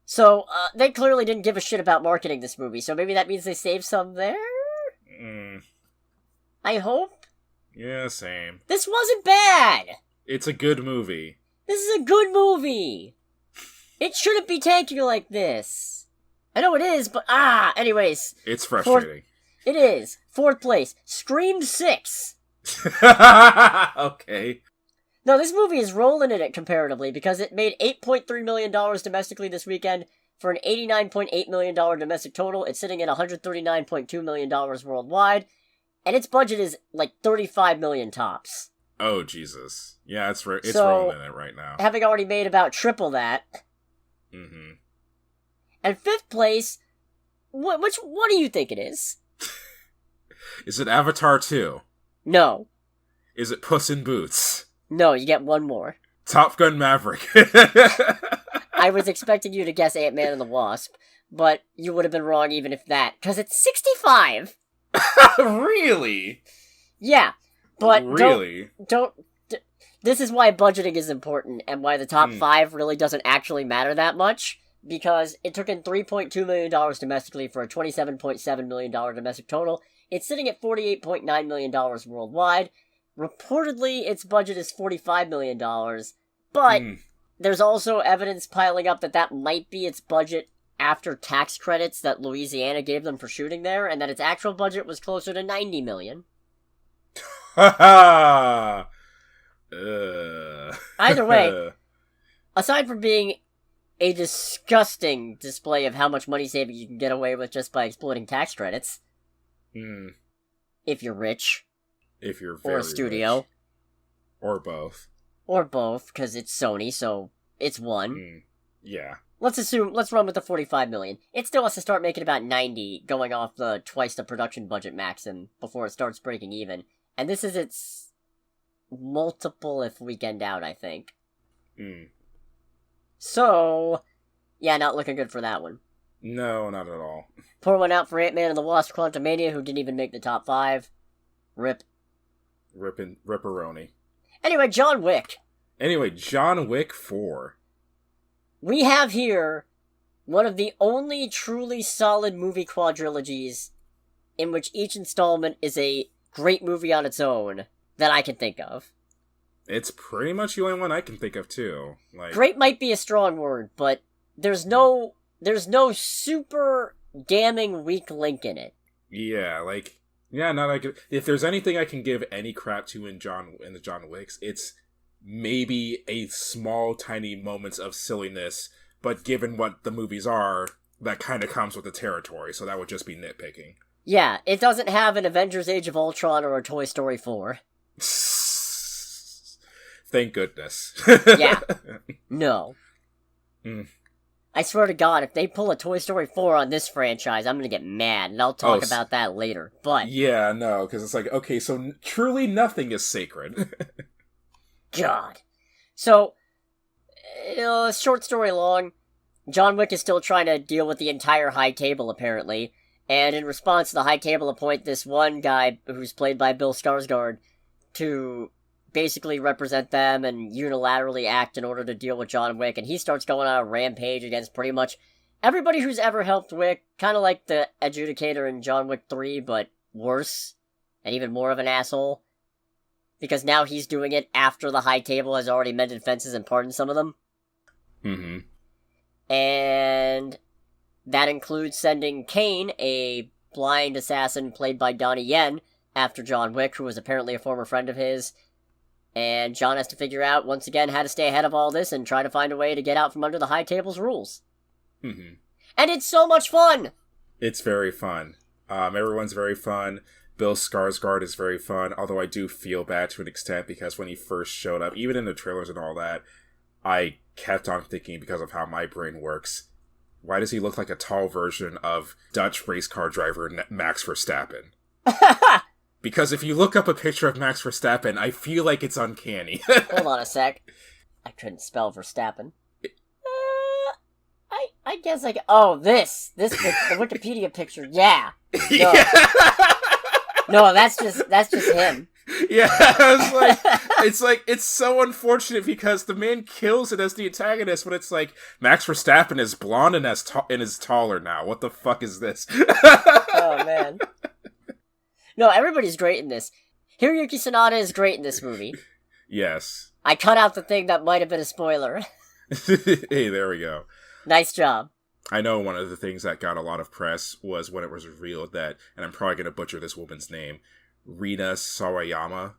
So, they clearly didn't give a shit about marketing this movie, so maybe that means they saved some there? I hope? Yeah, same. This wasn't bad! It's a good movie. This is a good movie! It shouldn't be tanking like this. I know it is, but anyways. It's frustrating. It is. 4th place, Scream 6. Okay. No, this movie is rolling in it comparatively, because it made $8.3 million domestically this weekend for an $89.8 million domestic total. It's sitting at $139.2 million worldwide, and its budget is like $35 million tops. Oh, Jesus. Yeah, it's rolling in it right now. Having already made about triple that. Mm-hmm. And 5th place, what do you think it is? Is it Avatar 2? No. Is it Puss in Boots? No, you get one more. Top Gun Maverick. I was expecting you to guess Ant-Man and the Wasp, but you would have been wrong even if that, because it's 65! Really? Yeah, but really? This is why budgeting is important, and why the top 5 really doesn't actually matter that much, because it took in $3.2 million domestically for a $27.7 million domestic total. It's sitting at $48.9 million worldwide. Reportedly, its budget is $45 million, but there's also evidence piling up that might be its budget after tax credits that Louisiana gave them for shooting there, and that its actual budget was closer to $90 million. Either way, aside from being a disgusting display of how much money saving you can get away with just by exploiting tax credits, if you're rich, if you're very or a studio, rich. Or both, because it's Sony, so it's one. Yeah. Let's run with the $45 million. It still has to start making about 90, going off the twice the production budget maxim before it starts breaking even. And this is its multiple if weekend out, I think. So, yeah, not looking good for that one. No, not at all. Pour one out for Ant-Man and the Wasp: Quantumania, who didn't even make the top 5. Rip. Ripperoni. Anyway, John Wick 4. We have here one of the only truly solid movie quadrilogies in which each installment is a great movie on its own that I can think of. It's pretty much the only one I can think of, too. Great might be a strong word, but there's no super damning weak link in it. Yeah, if there's anything I can give any crap to in the John Wicks, it's maybe a small, tiny moments of silliness, but given what the movies are, that kind of comes with the territory, so that would just be nitpicking. Yeah, it doesn't have an Avengers Age of Ultron or a Toy Story 4. Thank goodness. Yeah. No. I swear to God, if they pull a Toy Story 4 on this franchise, I'm gonna get mad, and I'll talk about that later, but... Yeah, no, because it's like, okay, so truly nothing is sacred. God. So, short story long, John Wick is still trying to deal with the entire High Table, apparently, and in response, the High Table appoint this one guy, who's played by Bill Skarsgård, to basically represent them and unilaterally act in order to deal with John Wick, and he starts going on a rampage against pretty much everybody who's ever helped Wick, kind of like the Adjudicator in John Wick 3, but worse, and even more of an asshole. Because now he's doing it after the High Table has already mended fences and pardoned some of them. And that includes sending Kane, a blind assassin played by Donnie Yen, after John Wick, who was apparently a former friend of his. And John has to figure out, once again, how to stay ahead of all this and try to find a way to get out from under the High Table's rules. And it's so much fun! It's very fun. Everyone's very fun. Bill Skarsgård is very fun, although I do feel bad to an extent because when he first showed up, even in the trailers and all that, I kept on thinking, because of how my brain works, why does he look like a tall version of Dutch race car driver Max Verstappen? Because if you look up a picture of Max Verstappen, I feel like it's uncanny. Hold on a sec. I couldn't spell Verstappen. I guess I can... Oh, this the Wikipedia picture, yeah. No. Yeah. No, that's just him. Yeah, it's so unfortunate because the man kills it as the antagonist, but it's like, Max Verstappen is blonde and is taller now. What the fuck is this? Oh, man. No, everybody's great in this. Hiroyuki Sanada is great in this movie. Yes. I cut out the thing that might have been a spoiler. Hey, there we go. Nice job. I know one of the things that got a lot of press was when it was revealed that, and I'm probably going to butcher this woman's name, Rina Sawayama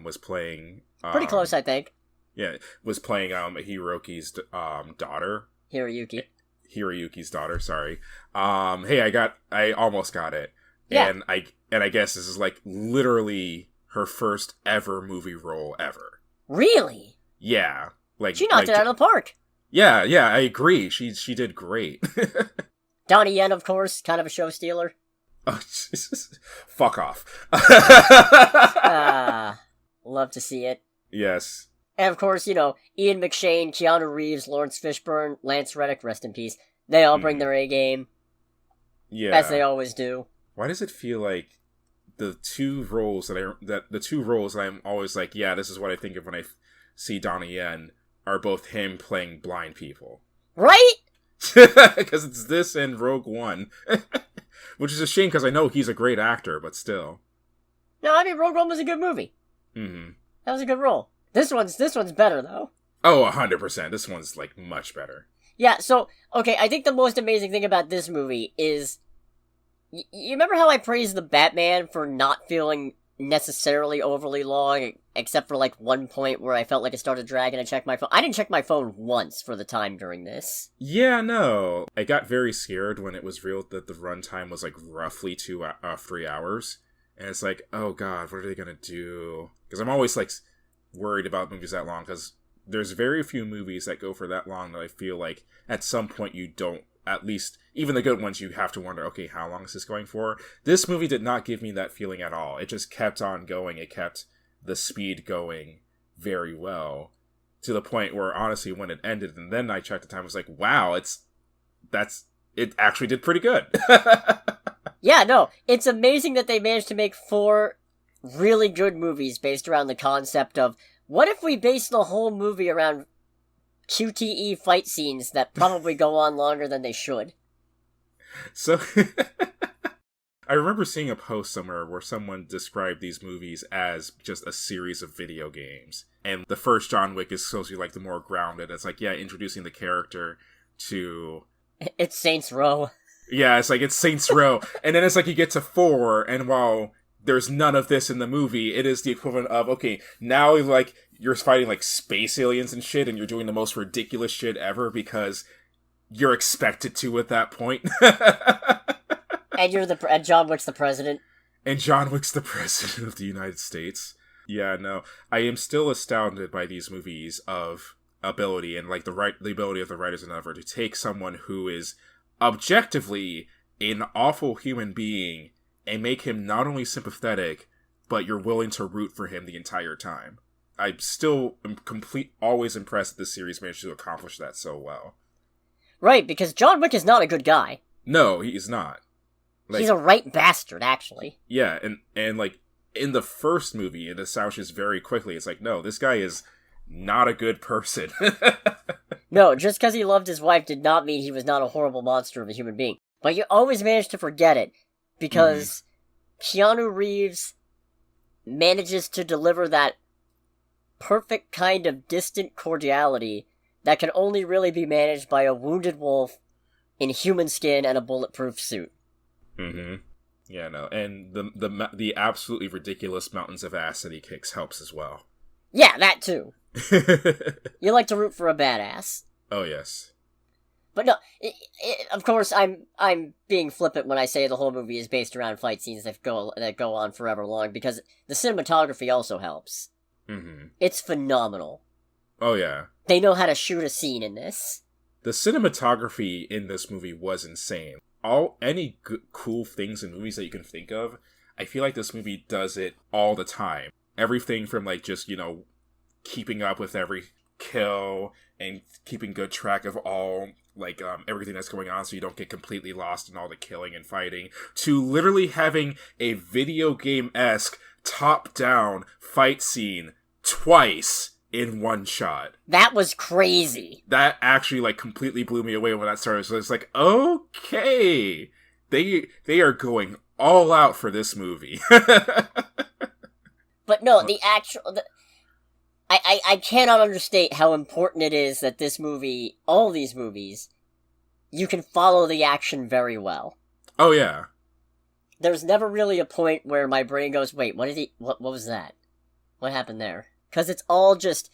was playing... Pretty close, I think. Yeah, was playing Hiroki's daughter. Hiroyuki's daughter, sorry. Hey, I almost got it. Yeah. And I guess this is like literally her first ever movie role ever. Really? Yeah. She knocked it out of the park. Yeah, I agree. She did great. Donnie Yen, of course, kind of a show stealer. Oh, Jesus. Fuck off. Love to see it. Yes. And of course, Ian McShane, Keanu Reeves, Lawrence Fishburne, Lance Reddick, rest in peace. They all bring their A-game. Yeah. As they always do. Why does it feel like the two roles that I'm always like, yeah, this is what I think of when I see Donnie Yen, are both him playing blind people. Right? Because it's this and Rogue One. Which is a shame because I know he's a great actor, but still. No, I mean, Rogue One was a good movie. Mm-hmm. That was a good role. This one's better, though. Oh, 100%. This one's, like, much better. Yeah, so, okay, I think the most amazing thing about this movie is... You remember how I praised the Batman for not feeling necessarily overly long, except for, like, one point where I felt like it started dragging to check my phone? I didn't check my phone once for the time during this. Yeah, no. I got very scared when it was revealed that the runtime was, like, roughly 3 hours. And it's like, oh god, what are they gonna do? Because I'm always, like, worried about movies that long, because there's very few movies that go for that long that I feel like at some point you don't, at least, even the good ones, you have to wonder, okay, how long is this going for? This movie did not give me that feeling at all. It just kept on going. It kept the speed going very well, to the point where, honestly, when it ended, and then I checked the time, I was like, wow, it actually did pretty good. Yeah, no, it's amazing that they managed to make 4 really good movies based around the concept of, what if we base the whole movie around QTE fight scenes that probably go on longer than they should? So, I remember seeing a post somewhere where someone described these movies as just a series of video games. And the first John Wick is supposed to be like the more grounded. It's like, yeah, introducing the character to... It's Saints Row. Yeah, it's Saints Row. And then it's like you get to 4, and while there's none of this in the movie, it is the equivalent of, okay, now like you're fighting like space aliens and shit, and you're doing the most ridiculous shit ever because you're expected to at that point. And John Wick's the president. And John Wick's the president of the United States. Yeah, no, I am still astounded by these movies of ability and like the ability of the writers and ever to take someone who is objectively an awful human being and make him not only sympathetic, but you're willing to root for him the entire time. I still am always impressed that this series managed to accomplish that so well. Right, because John Wick is not a good guy. No, he is not. Like, he's a right bastard, actually. Yeah, and like, in the first movie, it establishes very quickly, it's like, no, this guy is not a good person. No, just because he loved his wife did not mean he was not a horrible monster of a human being. But you always manage to forget it, because Keanu Reeves manages to deliver that perfect kind of distant cordiality that can only really be managed by a wounded wolf in human skin and a bulletproof suit. Mm-hmm. Yeah, no, and the absolutely ridiculous mountains of ass that he kicks helps as well. Yeah, that too. You like to root for a badass. Oh, yes. But no, of course, I'm being flippant when I say the whole movie is based around fight scenes that go on forever long, because the cinematography also helps. Mm-hmm. It's phenomenal. Oh, yeah. They know how to shoot a scene in this. The cinematography in this movie was insane. Any cool things in movies that you can think of, I feel like this movie does it all the time. Everything from, like, just, keeping up with every kill and keeping good track of all, like, everything that's going on so you don't get completely lost in all the killing and fighting, to literally having a video game-esque top-down fight scene twice in one shot. That was crazy. That actually, like, completely blew me away when that started. So it's like, okay, they are going all out for this movie. But no, I cannot understate how important it is that this movie, all these movies, you can follow the action very well. Oh, yeah. There's never really a point where my brain goes, wait, what was that? What happened there? Because it's all just,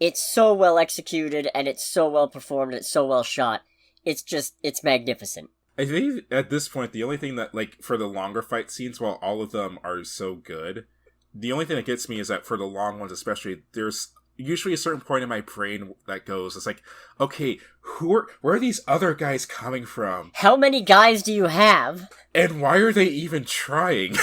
it's so well executed, and it's so well performed, and it's so well shot. It's magnificent. I think at this point, the only thing that, like, for the longer fight scenes, while all of them are so good, the only thing that gets me is that for the long ones especially, there's usually a certain point in my brain that goes, it's like, okay, where are these other guys coming from? How many guys do you have? And why are they even trying?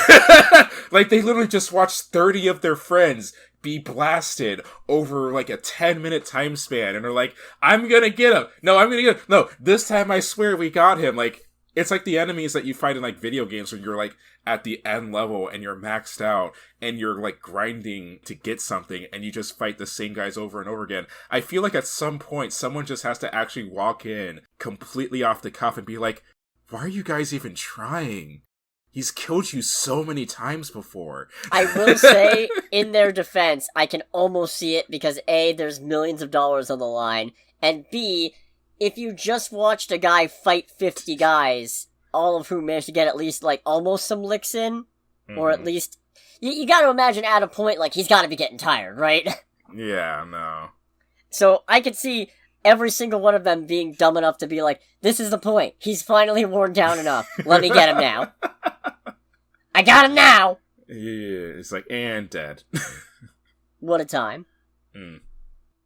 Like, they literally just watched 30 of their friends be blasted over, like, a 10-minute time span, and are like, I'm gonna get him! No, I'm gonna get him! No, this time I swear we got him! Like, it's like the enemies that you fight in, like, video games when you're, like, at the end level, and you're maxed out, and you're, like, grinding to get something, and you just fight the same guys over and over again. I feel like at some point, someone just has to actually walk in completely off the cuff and be like, why are you guys even trying? He's killed you so many times before. I will say, in their defense, I can almost see it because A, there's millions of dollars on the line, and B, if you just watched a guy fight 50 guys, all of whom managed to get at least, like, almost some licks in, or at least, you gotta imagine at a point, like, he's gotta be getting tired, right? Yeah, no. So, I could see every single one of them being dumb enough to be like, this is the point. He's finally worn down enough. Let me get him now. I got him now! Yeah, it's like, and dead. What a time.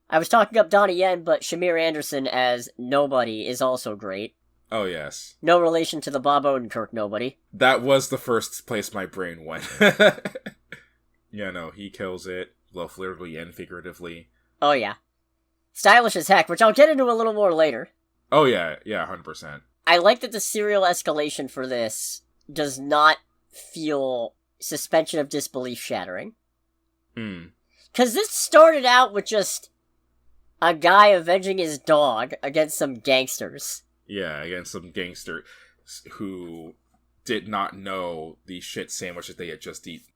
I was talking up Donnie Yen, but Shamir Anderson as Nobody is also great. Oh, yes. No relation to the Bob Odenkirk Nobody. That was the first place my brain went. Yeah, no, he kills it, both literally and figuratively. Oh, yeah. Stylish as heck, which I'll get into a little more later. Oh, yeah, 100%. I like that the serial escalation for this does not feel suspension of disbelief shattering. Because this started out with just a guy avenging his dog against some gangsters. Yeah, against some gangster who did not know the shit sandwich that they had just eaten.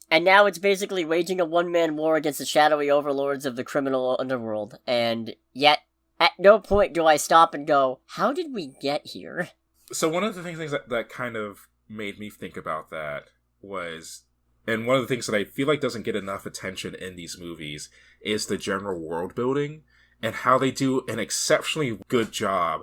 And now it's basically waging a one-man war against the shadowy overlords of the criminal underworld. And yet, at no point do I stop and go, how did we get here? So one of the things that kind of made me think about that was, and one of the things that I feel like doesn't get enough attention in these movies, is the general world building, and how they do an exceptionally good job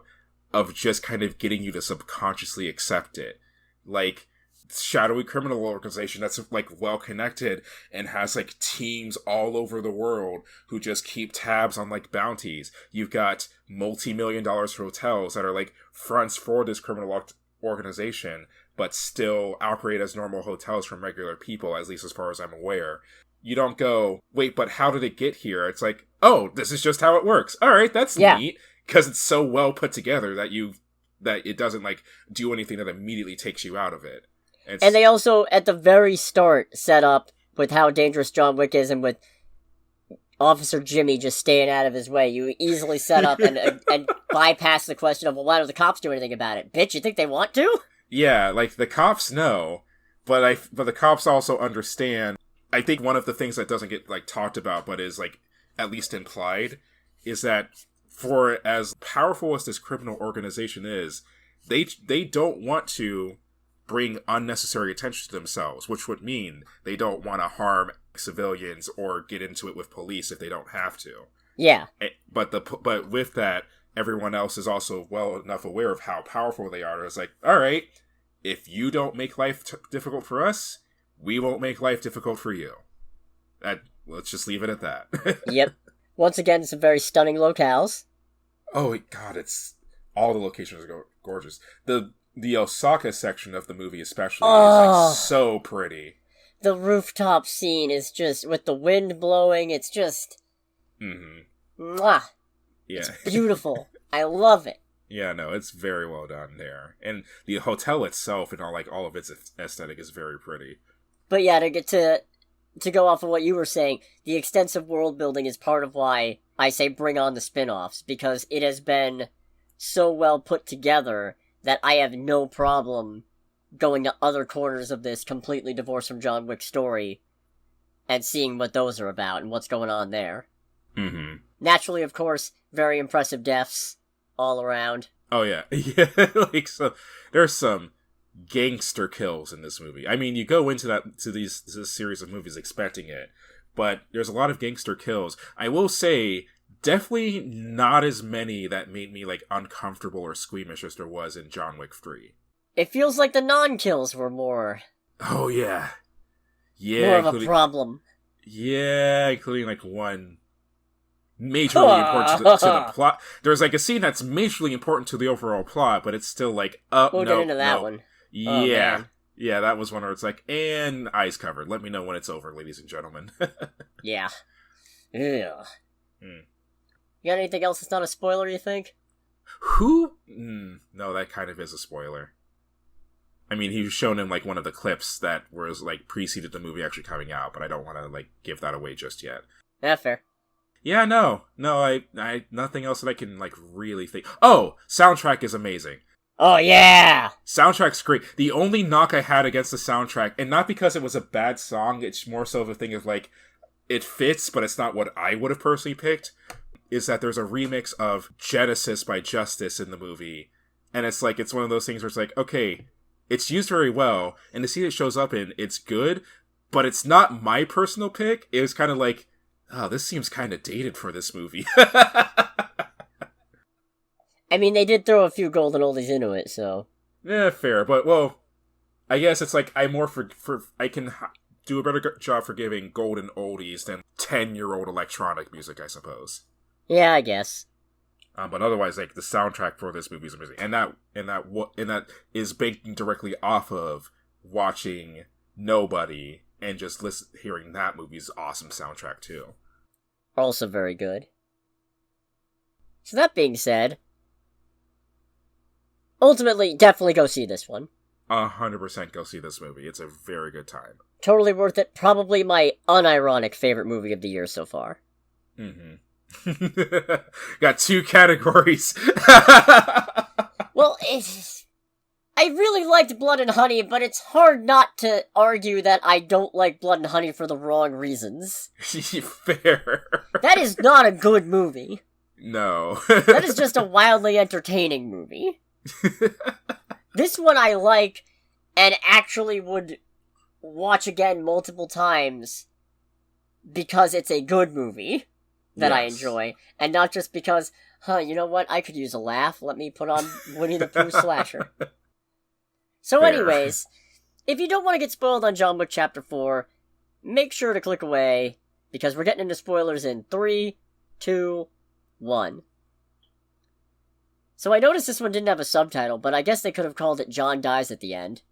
of just kind of getting you to subconsciously accept it. Like, shadowy criminal organization that's, like, well connected and has, like, teams all over the world who just keep tabs on, like, bounties. You've got multi-million-dollar hotels that are, like, fronts for this criminal organization, but still operate as normal hotels from regular people, at least as far as I'm aware. You don't go, wait, but how did it get here? It's like, oh, this is just how it works. All right, that's neat. Because it's so well put together that it doesn't, like, do anything that immediately takes you out of it. And they also, at the very start, set up with how dangerous John Wick is, and with Officer Jimmy just staying out of his way. You easily set up and bypass the question of, well, why don't the cops do anything about it? Bitch, you think they want to? Yeah, like, the cops know, but the cops also understand. I think one of the things that doesn't get, like, talked about, but is, like, at least implied, is that for as powerful as this criminal organization is, they don't want to bring unnecessary attention to themselves, which would mean they don't want to harm civilians or get into it with police if they don't have to. Yeah. But with that, everyone else is also well enough aware of how powerful they are. It's like, all right, if you don't make life difficult for us, we won't make life difficult for you. Let's just leave it at that. Yep. Once again, some very stunning locales. Oh, God, all the locations are gorgeous. The Osaka section of the movie especially is like so pretty. The rooftop scene is just, with the wind blowing, it's just... Mwah! Yeah. It's beautiful. I love it. Yeah, no, it's very well done there. And the hotel itself and all of its aesthetic is very pretty. But yeah, to go off of what you were saying, the extensive world building is part of why I say bring on the spin-offs, because it has been so well put together that I have no problem going to other corners of this completely divorced from John Wick's story and seeing what those are about and what's going on there. Mm-hmm. Naturally, of course, very impressive deaths all around. Oh, yeah. Yeah, so there's some gangster kills in this movie. I mean, you go into this series of movies expecting it, but there's a lot of gangster kills. I will say, definitely not as many that made me, uncomfortable or squeamish as there was in John Wick 3. It feels like the non-kills were more... Oh, yeah. Yeah. More of a problem. Yeah, including, one majorly important to the plot. There's, a scene that's majorly important to the overall plot, but it's still, We'll get into that one. Yeah. Oh, yeah, that was one where it's and eyes covered. Let me know when it's over, ladies and gentlemen. Yeah. Ugh. You got anything else that's not a spoiler, you think? Who? No, that kind of is a spoiler. I mean, he was shown in, one of the clips that was, preceded the movie actually coming out, but I don't want to, give that away just yet. Yeah, fair. Yeah, no, I nothing else that I can, really think. Oh, soundtrack is amazing. Oh, yeah! Soundtrack's great. The only knock I had against the soundtrack, and not because it was a bad song, it's more so the thing of, it fits, but it's not what I would have personally picked, is that there's a remix of Genesis by Justice in the movie. And it's it's one of those things where it's okay, it's used very well, and the scene it shows up in, it's good, but it's not my personal pick. It was kind of oh, this seems kind of dated for this movie. I mean, they did throw a few golden oldies into it, so... Yeah, fair, but, well, I guess it's I'm more I can do a better job forgiving golden oldies than 10-year-old electronic music, I suppose. Yeah, I guess. But otherwise, the soundtrack for this movie is amazing, and that is banking directly off of watching Nobody and just hearing that movie's awesome soundtrack too. Also very good. So that being said, ultimately, definitely go see this one. 100% go see this movie. It's a very good time. Totally worth it. Probably my unironic favorite movie of the year so far. Mm-hmm. Got 2 categories. Well, I really liked Blood and Honey, but it's hard not to argue that I don't like Blood and Honey for the wrong reasons. Fair. That is not a good movie. No. That is just a wildly entertaining movie. This one I like, and actually would watch again multiple times, because it's a good movie that I enjoy, and not just because, you know what, I could use a laugh, let me put on Winnie the Pooh Slasher. So Fair. Anyways, if you don't want to get spoiled on John Wick Chapter 4, make sure to click away, because we're getting into spoilers in 3, 2, 1. So I noticed this one didn't have a subtitle, but I guess they could have called it John Dies at the End.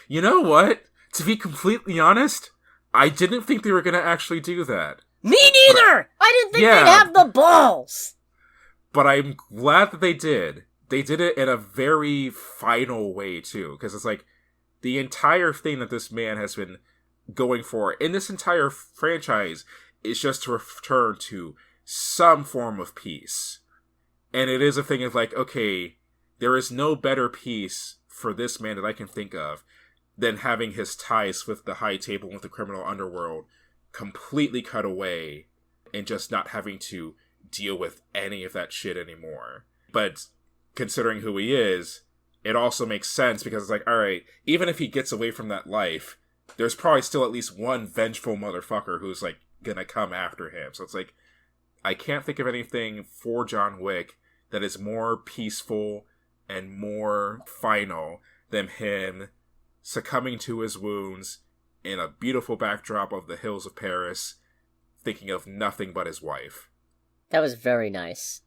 You know what? To be completely honest, I didn't think they were going to actually do that. Me neither! I didn't think they'd have the balls! But I'm glad that they did. They did it in a very final way, too. Because it's the entire thing that this man has been going for in this entire franchise is just to return to some form of peace. And it is a thing of okay, there is no better peace for this man that I can think of than having his ties with the high table, with the criminal underworld, completely cut away and just not having to deal with any of that shit anymore. But considering who he is, it also makes sense because it's alright, even if he gets away from that life, there's probably still at least one vengeful motherfucker who's gonna come after him. So it's I can't think of anything for John Wick that is more peaceful and more final than him succumbing to his wounds in a beautiful backdrop of the hills of Paris, thinking of nothing but his wife. That was very nice.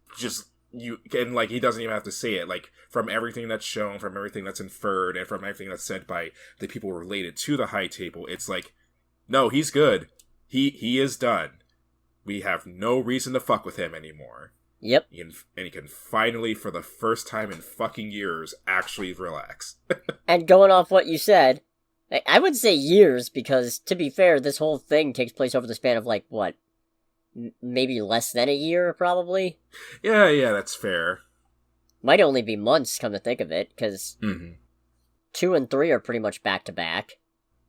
And like, he doesn't even have to say it. Like, from everything that's shown, from everything that's inferred, and from everything that's said by the people related to the High Table, it's like, no, he's good. He is done. We have no reason to fuck with him anymore. Yep. And he can finally, for the first time in fucking years, actually relax. And going off what you said, I would say years, because, to be fair, this whole thing takes place over the span of, like, what? Maybe less than a year, probably? Yeah, that's fair. Might only be months, come to think of it, because 2 and 3 are pretty much back-to-back.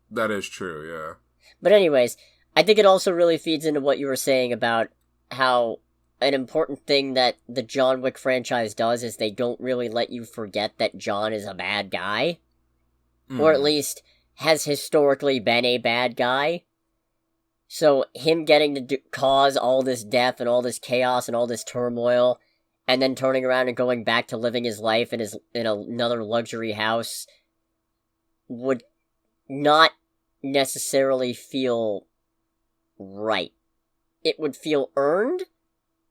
That is true, yeah. But anyways, I think it also really feeds into what you were saying about how an important thing that the John Wick franchise does is they don't really let you forget that John is a bad guy. Or at least has historically been a bad guy. So him getting to cause all this death and all this chaos and all this turmoil, and then turning around and going back to living his life in another luxury house, would not necessarily feel right. It would feel earned,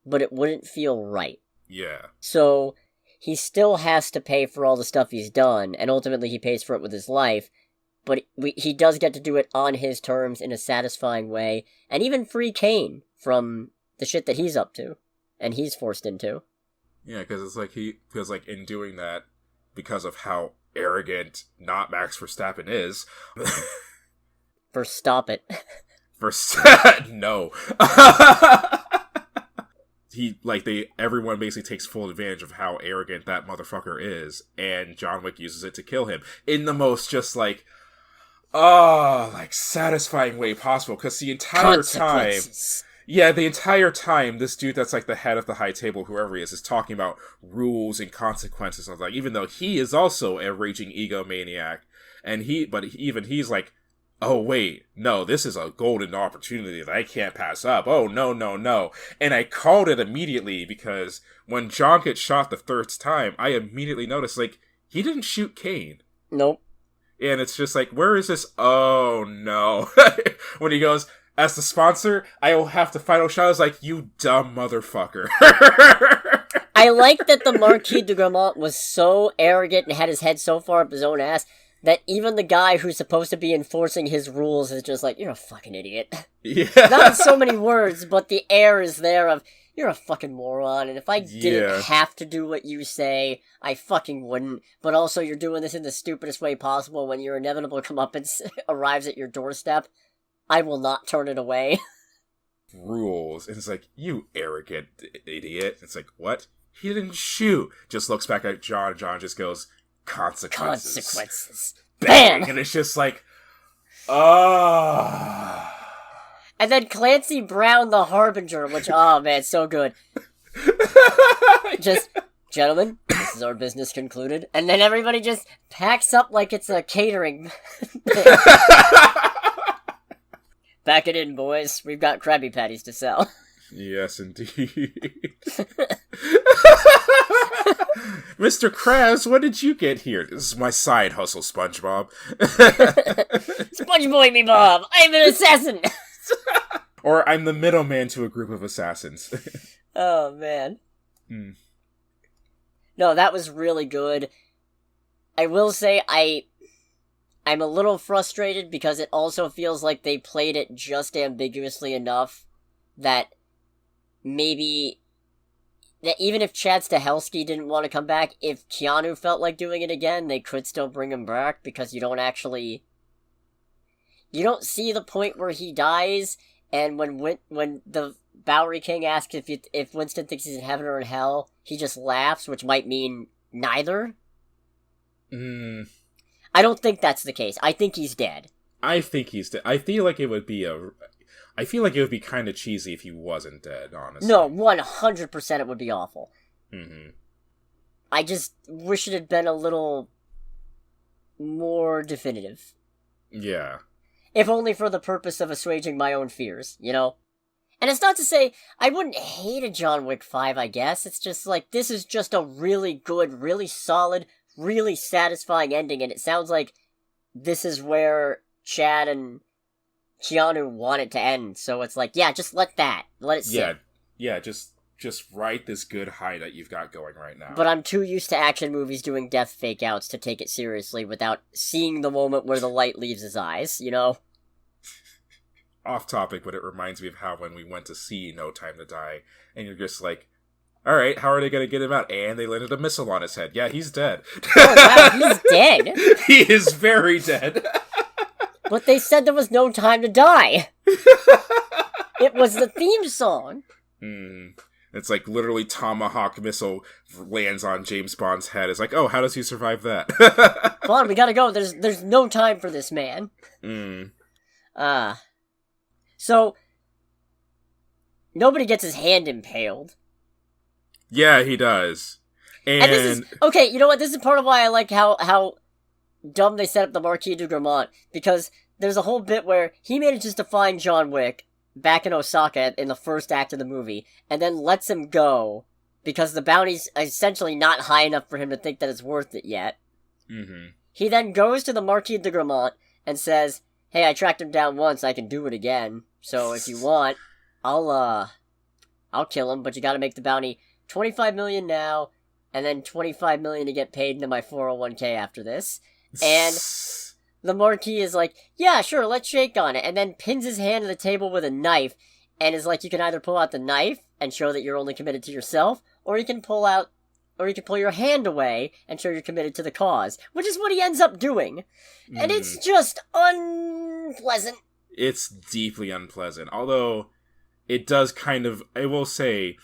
but it wouldn't feel right. Yeah. So he still has to pay for all the stuff he's done, and ultimately he pays for it with his life, but he does get to do it on his terms in a satisfying way, and even free Kane from the shit that he's up to, and he's forced into. Yeah, because it's like he feels like in doing that, because of how arrogant not Max Verstappen is. Stop it. No. Everyone basically takes full advantage of how arrogant that motherfucker is, and John Wick uses it to kill him in the most just satisfying way possible, because the entire time, this dude that's like the head of the High Table, whoever he is talking about rules and consequences of, like, even though he is also a raging egomaniac, even he's like, oh wait, no, this is a golden opportunity that I can't pass up. Oh, no. And I called it immediately, because when John gets shot the third time, I immediately noticed, like, he didn't shoot Kane. Nope. And it's just like, where is this? Oh, no. When he goes, as the sponsor, I will have the final shot. I was like, you dumb motherfucker. I like that the Marquis de Gramont was so arrogant and had his head so far up his own ass that even the guy who's supposed to be enforcing his rules is just like, you're a fucking idiot. Yeah. Not in so many words, but the air is there of, you're a fucking moron, and if I didn't have to do what you say, I fucking wouldn't. But also, you're doing this in the stupidest way possible when your inevitable comeuppance arrives at your doorstep. I will not turn it away. Rules. And it's like, you arrogant idiot. It's like, what? He didn't shoot. Just looks back at John, and John just goes, consequences. Bang! And it's just like, ah. And then Clancy Brown, the Harbinger, which, oh man, so good. Just, gentlemen, this is our business concluded. And then everybody just packs up like it's a catering thing. Back it in, boys. We've got Krabby Patties to sell. Yes, indeed. Mr. Krabs, what did you get here? This is my side hustle, SpongeBob. SpongeBob me, Bob! I'm an assassin! Or I'm the middleman to a group of assassins. Oh, man. No, that was really good. I will say I'm a little frustrated because it also feels like they played it just ambiguously enough that maybe that even if Chad Stahelski didn't want to come back, if Keanu felt like doing it again, they could still bring him back, because you don't see the point where he dies, and when the Bowery King asks if Winston thinks he's in heaven or in hell, he just laughs, which might mean neither. I don't think that's the case. I think he's dead. I think he's dead. I feel like it would be kind of cheesy if he wasn't dead, honestly. No, 100% it would be awful. Mm-hmm. I just wish it had been a little more definitive. Yeah. If only for the purpose of assuaging my own fears, you know? And it's not to say I wouldn't hate a John Wick 5, I guess. It's just like, this is just a really good, really solid, really satisfying ending, and it sounds like this is where Chad and Keanu want it to end. So it's like, yeah, just let it sit. Yeah, just ride this good high that you've got going right now. But I'm too used to action movies doing death fake-outs to take it seriously without seeing the moment where the light leaves his eyes, you know? Off topic, but it reminds me of how when we went to see No Time to Die, and you're just like, alright, how are they gonna get him out? And they landed a missile on his head. Yeah, he's dead. Oh wow, he's dead? He is very dead. But they said there was no time to die. It was the theme song. It's like literally tomahawk missile lands on James Bond's head. It's like, oh, how does he survive that? Bond, we gotta go. There's no time for this, man. So, nobody gets his hand impaled. Yeah, he does. And this is, okay, you know what? This is part of why I like how dumb they set up the Marquis de Gramont, because there's a whole bit where he manages to find John Wick back in Osaka in the first act of the movie, and then lets him go, because the bounty's essentially not high enough for him to think that it's worth it yet. He then goes to the Marquis de Gramont and says, hey, I tracked him down once, I can do it again, so if you want, I'll kill him, but you gotta make the bounty 25 million now, and then 25 million to get paid into my 401k after this. And the Marquis is like, yeah, sure, let's shake on it, and then pins his hand to the table with a knife, and is like, you can either pull out the knife and show that you're only committed to yourself, or you can pull your hand away and show you're committed to the cause, which is what he ends up doing. And it's just unpleasant. It's deeply unpleasant, although it does kind of, I will say,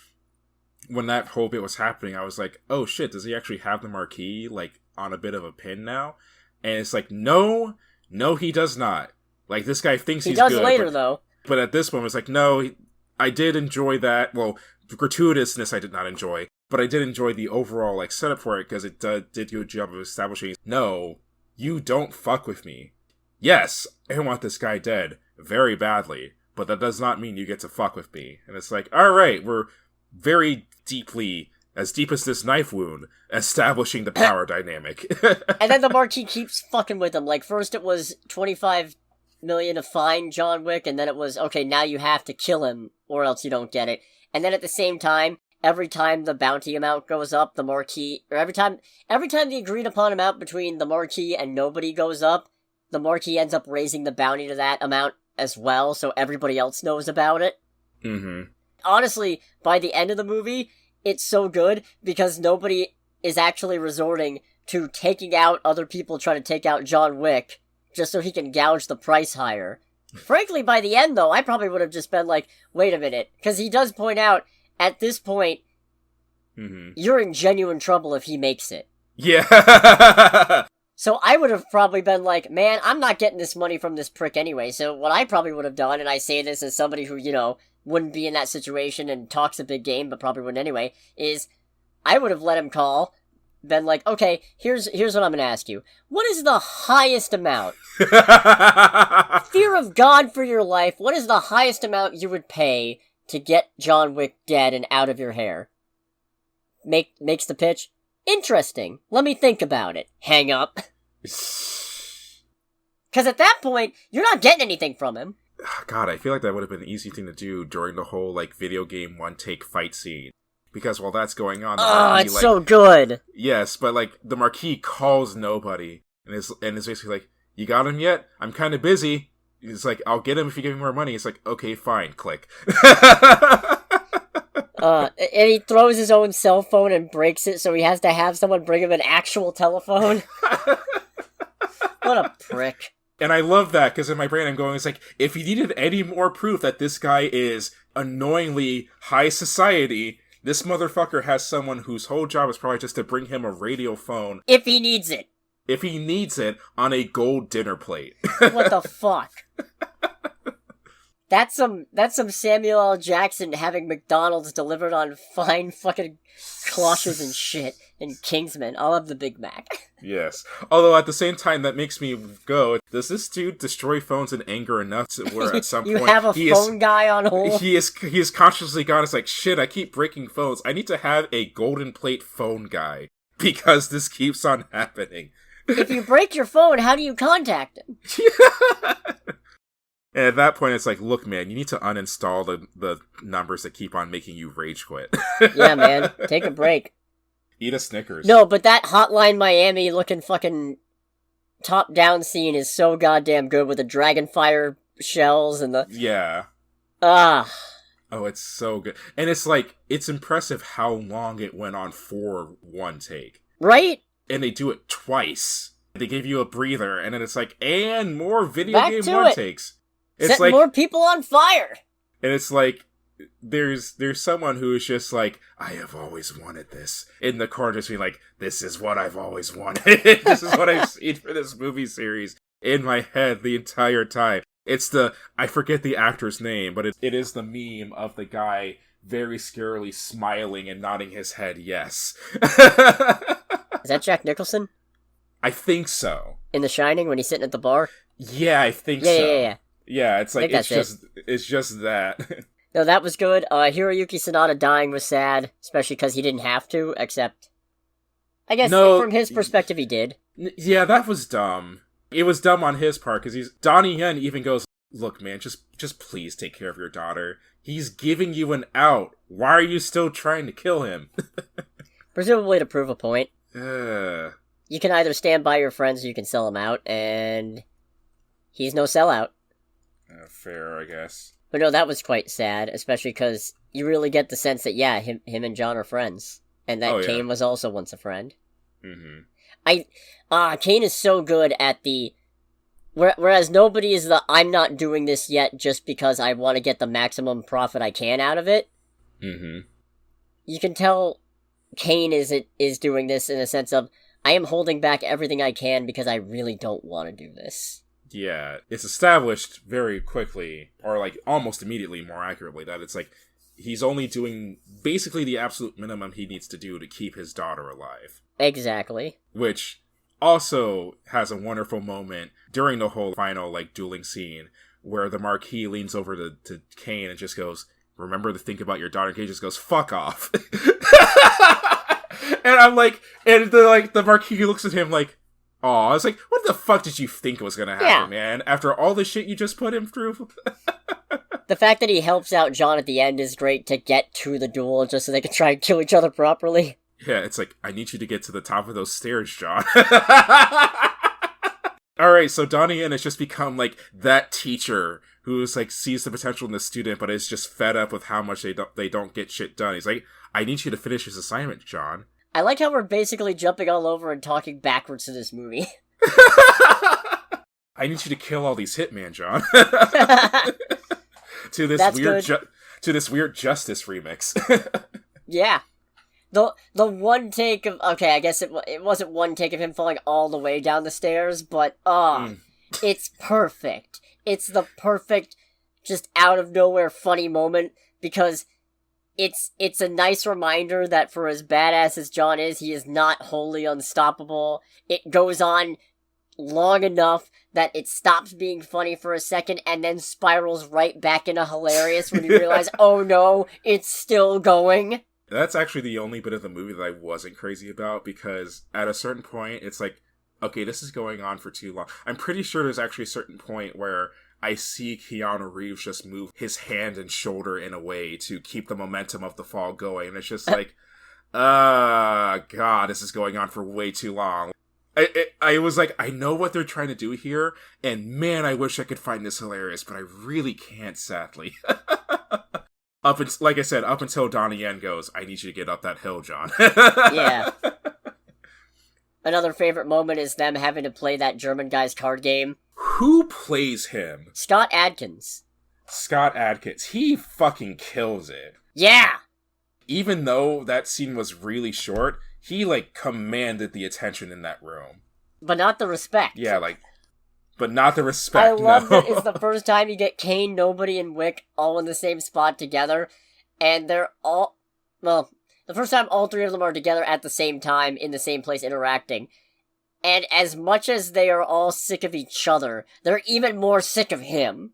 when that whole bit was happening, I was like, oh shit, does he actually have the Marquis, like, on a bit of a pin now? And it's like, no, he does not. Like, this guy thinks he's good. He does later, though. But at this moment, it's like, no, I did enjoy that. Well, gratuitousness I did not enjoy, but I did enjoy the overall, like, setup for it, because it did do a job of establishing, no, you don't fuck with me. Yes, I want this guy dead very badly, but that does not mean you get to fuck with me. And it's like, alright, we're very deeply, as deep as this knife wound, establishing the power dynamic. And then the Marquis keeps fucking with him. Like, first it was 25 million to find John Wick, and then it was, okay, now you have to kill him, or else you don't get it. And then at the same time, every time the bounty amount goes up, the Marquis, or every time the agreed upon amount between the Marquis and nobody goes up, the Marquis ends up raising the bounty to that amount as well, so everybody else knows about it. Honestly, by the end of the movie, it's so good because nobody is actually resorting to taking out other people trying to take out John Wick just so he can gouge the price higher. Frankly, by the end, though, I probably would have just been like, wait a minute, because he does point out, at this point, you're in genuine trouble if he makes it. Yeah. So I would have probably been like, man, I'm not getting this money from this prick anyway, so what I probably would have done, and I say this as somebody who, you know, wouldn't be in that situation and talks a big game, but probably wouldn't anyway, is I would have let him call, been like, okay, here's what I'm gonna ask you. What is the highest amount? Fear of God for your life, what is the highest amount you would pay to get John Wick dead and out of your hair? Makes the pitch interesting. Let me think about it. Hang up. Because at that point, you're not getting anything from him. God, I feel like that would have been an easy thing to do during the whole, like, video game one-take fight scene. Because while that's going on, the Marquis, it's so good! Yes, but, like, the Marquis calls nobody, and is basically like, you got him yet? I'm kind of busy. He's like, I'll get him if you give me more money. It's like, okay, fine, click. And he throws his own cell phone and breaks it, so he has to have someone bring him an actual telephone. What a prick. And I love that, because in my brain I'm going, it's like, if you needed any more proof that this guy is annoyingly high society, this motherfucker has someone whose whole job is probably just to bring him a radio phone. If he needs it. If he needs it, on a gold dinner plate. What the fuck? That's some Samuel L. Jackson having McDonald's delivered on fine fucking cloches and shit. And Kingsman, I'll have the Big Mac. Yes. Although at the same time, that makes me go, does this dude destroy phones in anger enough to where at some you point... have a phone guy on hold? He is consciously gone, it's like, shit, I keep breaking phones. I need to have a golden plate phone guy. Because this keeps on happening. If you break your phone, how do you contact him? And at that point, it's like, look, man, you need to uninstall the numbers that keep on making you rage quit. Yeah, man. Take a break. Eat a Snickers. No, but that Hotline Miami looking fucking top-down scene is so goddamn good with the dragonfire shells and the... Yeah. Ah. Oh, it's so good. And it's like, it's impressive how long it went on for one take. Right? And they do it twice. They give you a breather, and then it's like, and more video Back game to one it. takes. It's Set like more people on fire! And it's like, there's someone who is just like, I have always wanted this. In the corner just being like, this is what I've always wanted. This is what I've seen for this movie series in my head the entire time. It's I forget the actor's name, but it is the meme of the guy very scarily smiling and nodding his head yes. Is that Jack Nicholson? I think so. In The Shining, when he's sitting at the bar? Yeah, I think so. Yeah. Yeah, it's like, it's just that. No, that was good. Hiroyuki Sanada dying was sad, especially because he didn't have to, except... I guess from his perspective, he did. Yeah, that was dumb. It was dumb on his part, because Donnie Yen even goes, look, man, just please take care of your daughter. He's giving you an out. Why are you still trying to kill him? Presumably to prove a point. You can either stand by your friends or you can sell them out, and he's no sellout. Fair, I guess. But no, that was quite sad, especially because you really get the sense that, yeah, him and John are friends. And that Kane was also once a friend. Mm-hmm. Kane is so good at the... Whereas nobody is the, I'm not doing this yet just because I want to get the maximum profit I can out of it. Mm-hmm. You can tell Kane is doing this in a sense of, I am holding back everything I can because I really don't want to do this. Yeah, it's established very quickly, or like almost immediately, more accurately, that it's like he's only doing basically the absolute minimum he needs to do to keep his daughter alive. Exactly. Which also has a wonderful moment during the whole final like dueling scene where the Marquis leans over to Kane and just goes, remember to think about your daughter. And Kane just goes, fuck off. And I'm like, and the Marquis looks at him like, aw, I was like, what the fuck did you think was gonna happen, man? After all the shit you just put him through? The fact that he helps out John at the end is great to get to the duel just so they can try and kill each other properly. Yeah, it's like, I need you to get to the top of those stairs, John. Alright, so Donnie Yen has just become, like, that teacher who's, like, sees the potential in the student, but is just fed up with how much they don't get shit done. He's like, I need you to finish his assignment, John. I like how we're basically jumping all over and talking backwards to this movie. I need you to kill all these hitmen, John. to this weird Justice remix. Yeah. The one take of... Okay, I guess it wasn't one take of him falling all the way down the stairs, but, it's perfect. It's the perfect, just out-of-nowhere funny moment, because it's a nice reminder that for as badass as John is, he is not wholly unstoppable. It goes on long enough that it stops being funny for a second and then spirals right back into hilarious when you realize, oh no, it's still going. That's actually the only bit of the movie that I wasn't crazy about, because at a certain point, it's like, okay, this is going on for too long. I'm pretty sure there's actually a certain point where I see Keanu Reeves just move his hand and shoulder in a way to keep the momentum of the fall going. And it's just like, God, this is going on for way too long. I was like, I know what they're trying to do here, and man, I wish I could find this hilarious, but I really can't, sadly. Like I said, up until Donnie Yen goes, I need you to get up that hill, John. Yeah. Another favorite moment is them having to play that German guy's card game. Who plays him? Scott Adkins. Scott Adkins. He fucking kills it. Yeah! Even though that scene was really short, he, like, commanded the attention in that room. But not the respect. Yeah, like, but not the respect, I love that it's the first time you get Kane, Nobody, and Wick all in the same spot together, and they're all... Well, The first time all three of them are together at the same time, in the same place, interacting. And as much as they are all sick of each other, they're even more sick of him.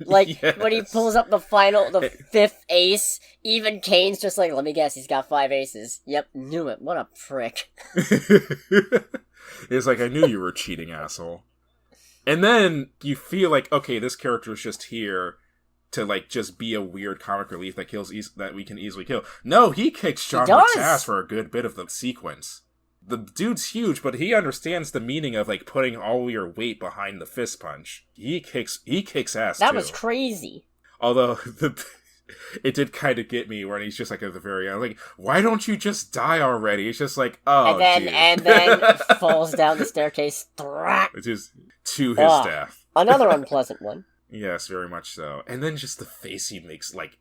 Like, yes. When he pulls up the fifth ace, even Kane's just like, let me guess, he's got 5 aces. Yep, knew it. What a prick. It's like, I knew you were a cheating asshole. And then you feel like, okay, this character is just here to, like, just be a weird comic relief that we can easily kill. No, he kicks John Wick's ass for a good bit of the sequence. The dude's huge, but he understands the meaning of, like, putting all your weight behind the fist punch. He kicks ass, That was crazy. Although, it did kind of get me when he's just, like, at the very end. Like, why don't you just die already? It's just like, oh, and then falls down the staircase. Just to his death. Another unpleasant one. Yes, very much so. And then just the face he makes, like,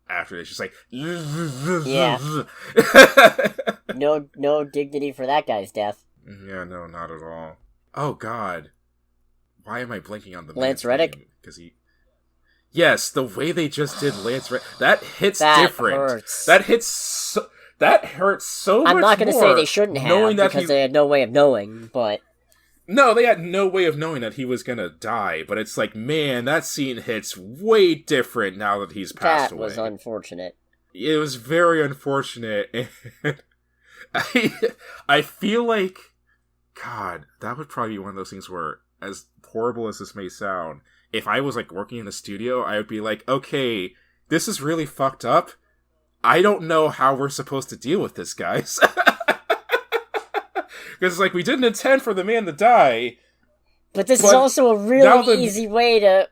after it's just like... Yeah. No dignity for that guy's death. Yeah, no, not at all. Oh, God. Why am I blinking on the Lance Reddick? Because he... Yes, the way they just did Lance Reddick. That hits different. Hurts. That hurts so much more. I'm not going to say they shouldn't have, because they had no way of knowing, but... No, they had no way of knowing that he was gonna die, but it's like, man, that scene hits way different now that he's passed away. That was unfortunate. It was very unfortunate, and I feel like, God, that would probably be one of those things where, as horrible as this may sound, if I was, like, working in the studio, I would be like, okay, this is really fucked up. I don't know how we're supposed to deal with this, guys. Because, like, we didn't intend for the man to die. But this is also a really easy way to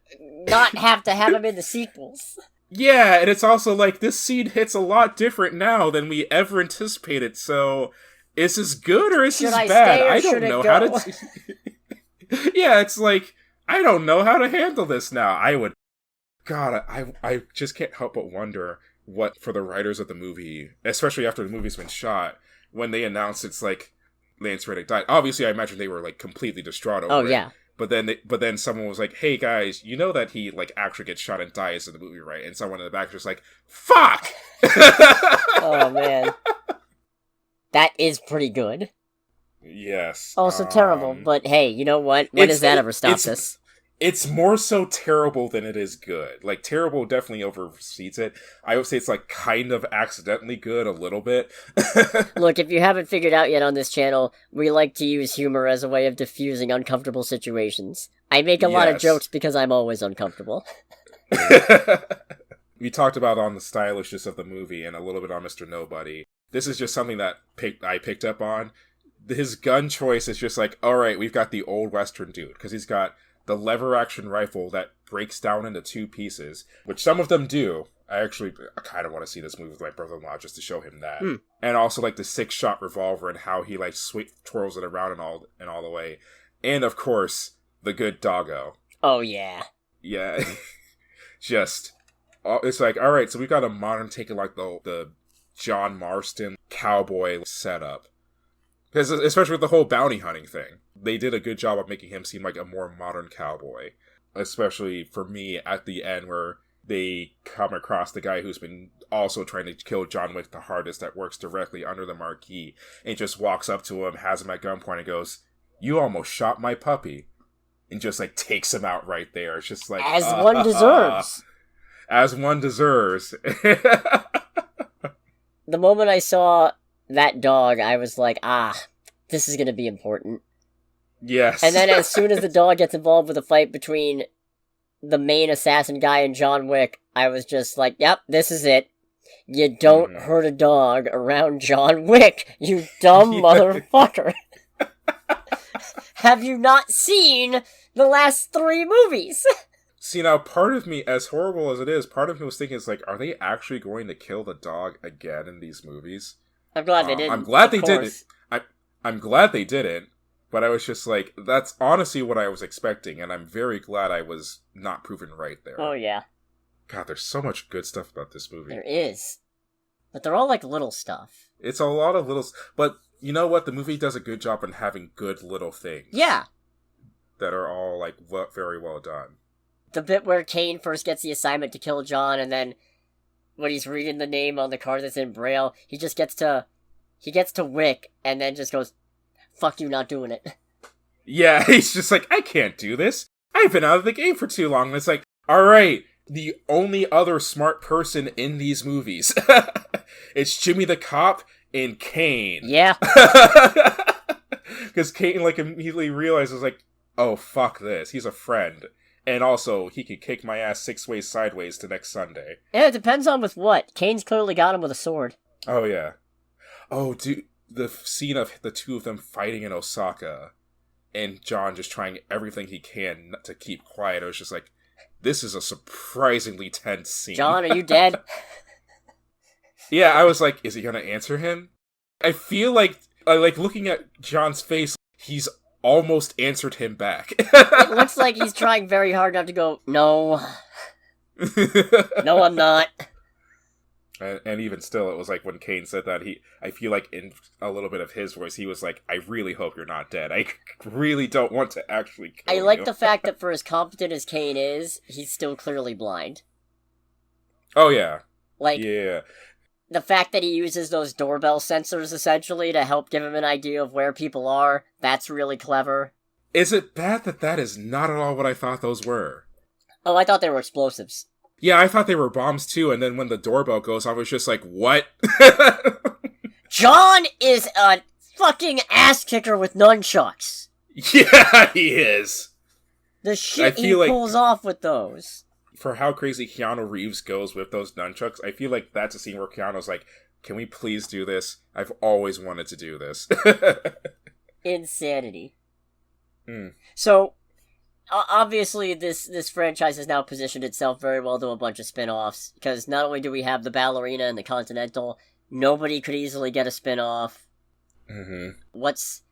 not have to have him in the sequels. Yeah, and it's also, like, this scene hits a lot different now than we ever anticipated, so is this good or is this bad? I don't know how to... Yeah, it's like, I don't know how to handle this now. I just can't help but wonder what, for the writers of the movie, especially after the movie's been shot, when they announced it's like, Lance Reddick died. Obviously, I imagine they were, like, completely distraught over it. Oh, yeah. But then someone was like, hey, guys, you know that he, like, actually gets shot and dies in the movie, right? And someone in the back was just like, fuck! Oh, man. That is pretty good. Yes. Also terrible, but hey, you know what? When does that ever stop us? It's more so terrible than it is good. Like, terrible definitely oversees it. I would say it's, like, kind of accidentally good a little bit. Look, if you haven't figured out yet on this channel, we like to use humor as a way of diffusing uncomfortable situations. I make a lot of jokes because I'm always uncomfortable. We talked about on the stylishness of the movie and a little bit on Mr. Nobody. This is just something that I picked up on. His gun choice is just like, alright, we've got the old Western dude, because he's got the lever-action rifle that breaks down into 2 pieces, which some of them do. I kind of want to see this movie with my brother-in-law just to show him that. And also, like, the 6-shot revolver and how he, like, twirls it around and all the way. And, of course, the good doggo. Oh, yeah. Yeah. Just, it's like, alright, so we've got a modern take of, like, the John Marston cowboy setup. Because, especially with the whole bounty hunting thing, they did a good job of making him seem like a more modern cowboy. Especially for me at the end where they come across the guy who's been also trying to kill John Wick the hardest, that works directly under the marquee, and just walks up to him, has him at gunpoint, and goes, "You almost shot my puppy," and just, like, takes him out right there. It's just like, as one deserves. As one deserves. The moment I saw that dog, I was like, this is gonna be important. Yes. And then as soon as the dog gets involved with a fight between the main assassin guy and John Wick, I was just like, yep, this is it. You don't hurt a dog around John Wick, you dumb motherfucker. Have you not seen the last 3 movies? See, now, part of me, as horrible as it is, part of me was thinking, it's like, are they actually going to kill the dog again in these movies? I'm glad they didn't. I'm glad they didn't. I'm glad they didn't, but I was just like, that's honestly what I was expecting, and I'm very glad I was not proven right there. Oh, yeah. God, there's so much good stuff about this movie. There is. But they're all, like, little stuff. It's a lot of little... But, you know what? The movie does a good job in having good little things. Yeah. That are all, like, very well done. The bit where Kane first gets the assignment to kill John, and then when he's reading the name on the card that's in Braille, he gets to Wick, and then just goes, fuck you, not doing it. Yeah, he's just like, I can't do this. I've been out of the game for too long. And it's like, alright, the only other smart person in these movies. It's Jimmy the Cop and Kane. Yeah. Because Kane, like, immediately realizes, like, oh, fuck this. He's a friend. And also, he could kick my ass 6 ways sideways to next Sunday. Yeah, it depends on with what. Kane's clearly got him with a sword. Oh, yeah. Oh, dude, the scene of the two of them fighting in Osaka, and John just trying everything he can to keep quiet. I was just like, this is a surprisingly tense scene. John, are you dead? Yeah, I was like, is he gonna answer him? I feel like looking at John's face, he's almost answered him back. It looks like he's trying very hard not to go, no. No, I'm not. And even still, it was like when Kane said that, I feel like in a little bit of his voice, he was like, I really hope you're not dead. I really don't want to actually kill you. I like the fact that for as competent as Kane is, he's still clearly blind. Oh, yeah. Like, yeah. The fact that he uses those doorbell sensors, essentially, to help give him an idea of where people are, that's really clever. Is it bad that is not at all what I thought those were? Oh, I thought they were explosives. Yeah, I thought they were bombs too, and then when the doorbell goes off, I was just like, what? John is a fucking ass kicker with nunchucks. Yeah, he is. The shit he pulls off with those. For how crazy Keanu Reeves goes with those nunchucks, I feel like that's a scene where Keanu's like, can we please do this? I've always wanted to do this. Insanity. Mm. So, obviously, this franchise has now positioned itself very well to a bunch of spin-offs, because not only do we have the Ballerina and the Continental, nobody could easily get a spin-off. Mm-hmm. What's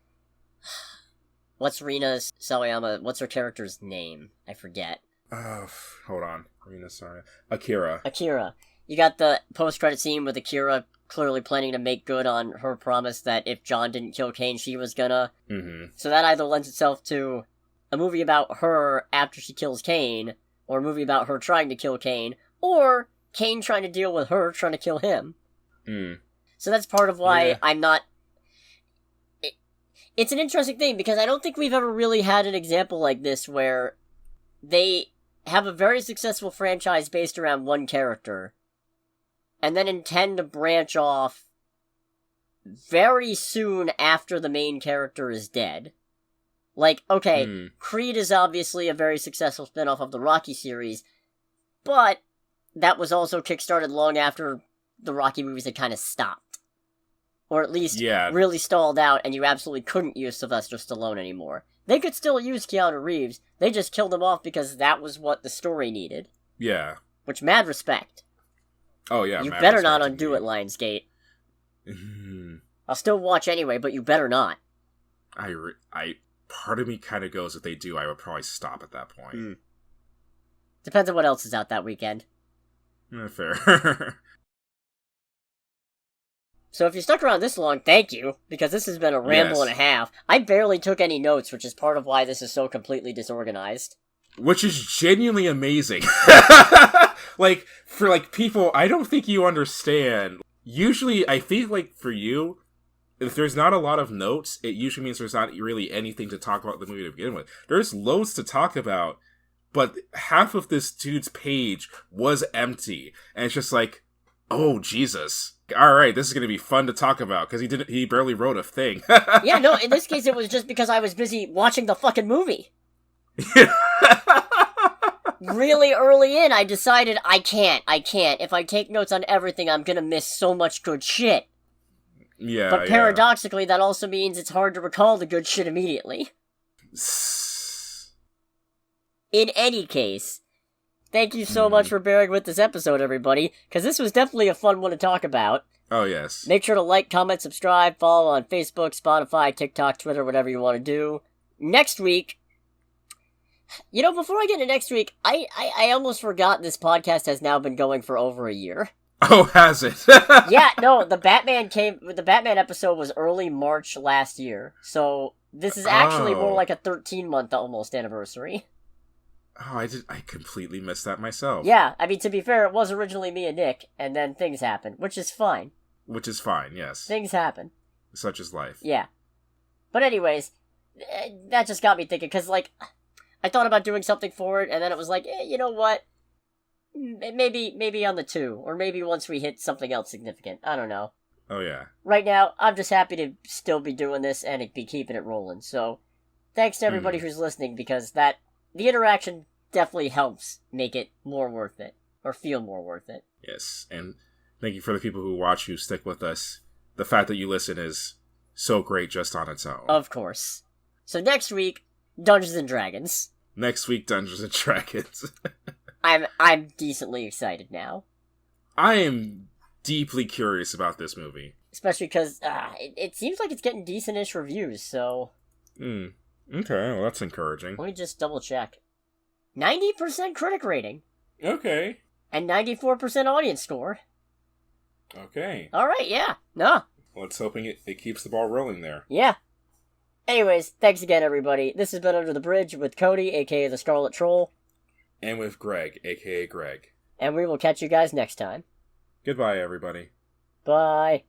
Rina Sawayama, what's her character's name? I forget. Hold on. Rina Sawayama. Akira. You got the post-credit scene with Akira clearly planning to make good on her promise that if John didn't kill Kane, she was gonna. Mm-hmm. So that either lends itself to a movie about her after she kills Kane, or a movie about her trying to kill Kane, or Kane trying to deal with her trying to kill him. Mm. So that's part of why I'm not... It's an interesting thing, because I don't think we've ever really had an example like this where they have a very successful franchise based around one character, and then intend to branch off very soon after the main character is dead. Like, okay, Creed is obviously a very successful spin-off of the Rocky series, but that was also kickstarted long after the Rocky movies had kind of stopped. Or at least really stalled out, and you absolutely couldn't use Sylvester Stallone anymore. They could still use Keanu Reeves, they just killed him off because that was what the story needed. Yeah. Which, mad respect. Oh, yeah. You better not undo it, Lionsgate. I'll still watch anyway, but you better not. Part of me kind of goes, if they do, I would probably stop at that point. Depends on what else is out that weekend. Fair. So if you stuck around this long, thank you, because this has been a ramble and a half. I barely took any notes, which is part of why this is so completely disorganized. Which is genuinely amazing. Like, for, like, people, I don't think you understand. Usually, I feel like for you, if there's not a lot of notes, it usually means there's not really anything to talk about the movie to begin with. There's loads to talk about, but half of this dude's page was empty. And it's just like, oh, Jesus. Alright, this is going to be fun to talk about, because he barely wrote a thing. Yeah, no, in this case it was just because I was busy watching the fucking movie. Really early in, I decided I can't. If I take notes on everything, I'm gonna miss so much good shit. Yeah, but paradoxically, that also means it's hard to recall the good shit immediately. In any case, thank you so much for bearing with this episode, everybody, because this was definitely a fun one to talk about. Oh, yes. Make sure to like, comment, subscribe, follow on Facebook, Spotify, TikTok, Twitter, whatever you want to do. Next week... before I get into next week, I almost forgot this podcast has now been going for over a year. Oh, has it? Yeah, no, the Batman episode was early March last year, so this is actually more like a 13-month almost anniversary. Oh, I completely missed that myself. Yeah, I mean, to be fair, it was originally me and Nick, and then things happened, which is fine. Which is fine, yes. Things happen. Such is life. Yeah. But anyways, that just got me thinking, because, like, I thought about doing something for it, and then it was like, you know what? Maybe on the 2, or maybe once we hit something else significant. I don't know. Oh, yeah. Right now, I'm just happy to still be doing this and be keeping it rolling, so thanks to everybody who's listening, because the interaction definitely helps make it more worth it, or feel more worth it. Yes, and thank you for the people who watch, who stick with us. The fact that you listen is so great just on its own. Of course. So next week, Dungeons and Dragons. Next week, Dungeons and Dragons. I'm decently excited now. I am deeply curious about this movie. Especially because it seems like it's getting decent-ish reviews, so... Okay, well that's encouraging. Let me just double check. 90% critic rating. Okay. And 94% audience score. Okay. Alright, yeah. No. Let's hoping it keeps the ball rolling there. Yeah. Anyways, thanks again, everybody. This has been Under the Bridge with Cody, aka the Scarlet Troll. And with Greg, aka Greg. And we will catch you guys next time. Goodbye, everybody. Bye.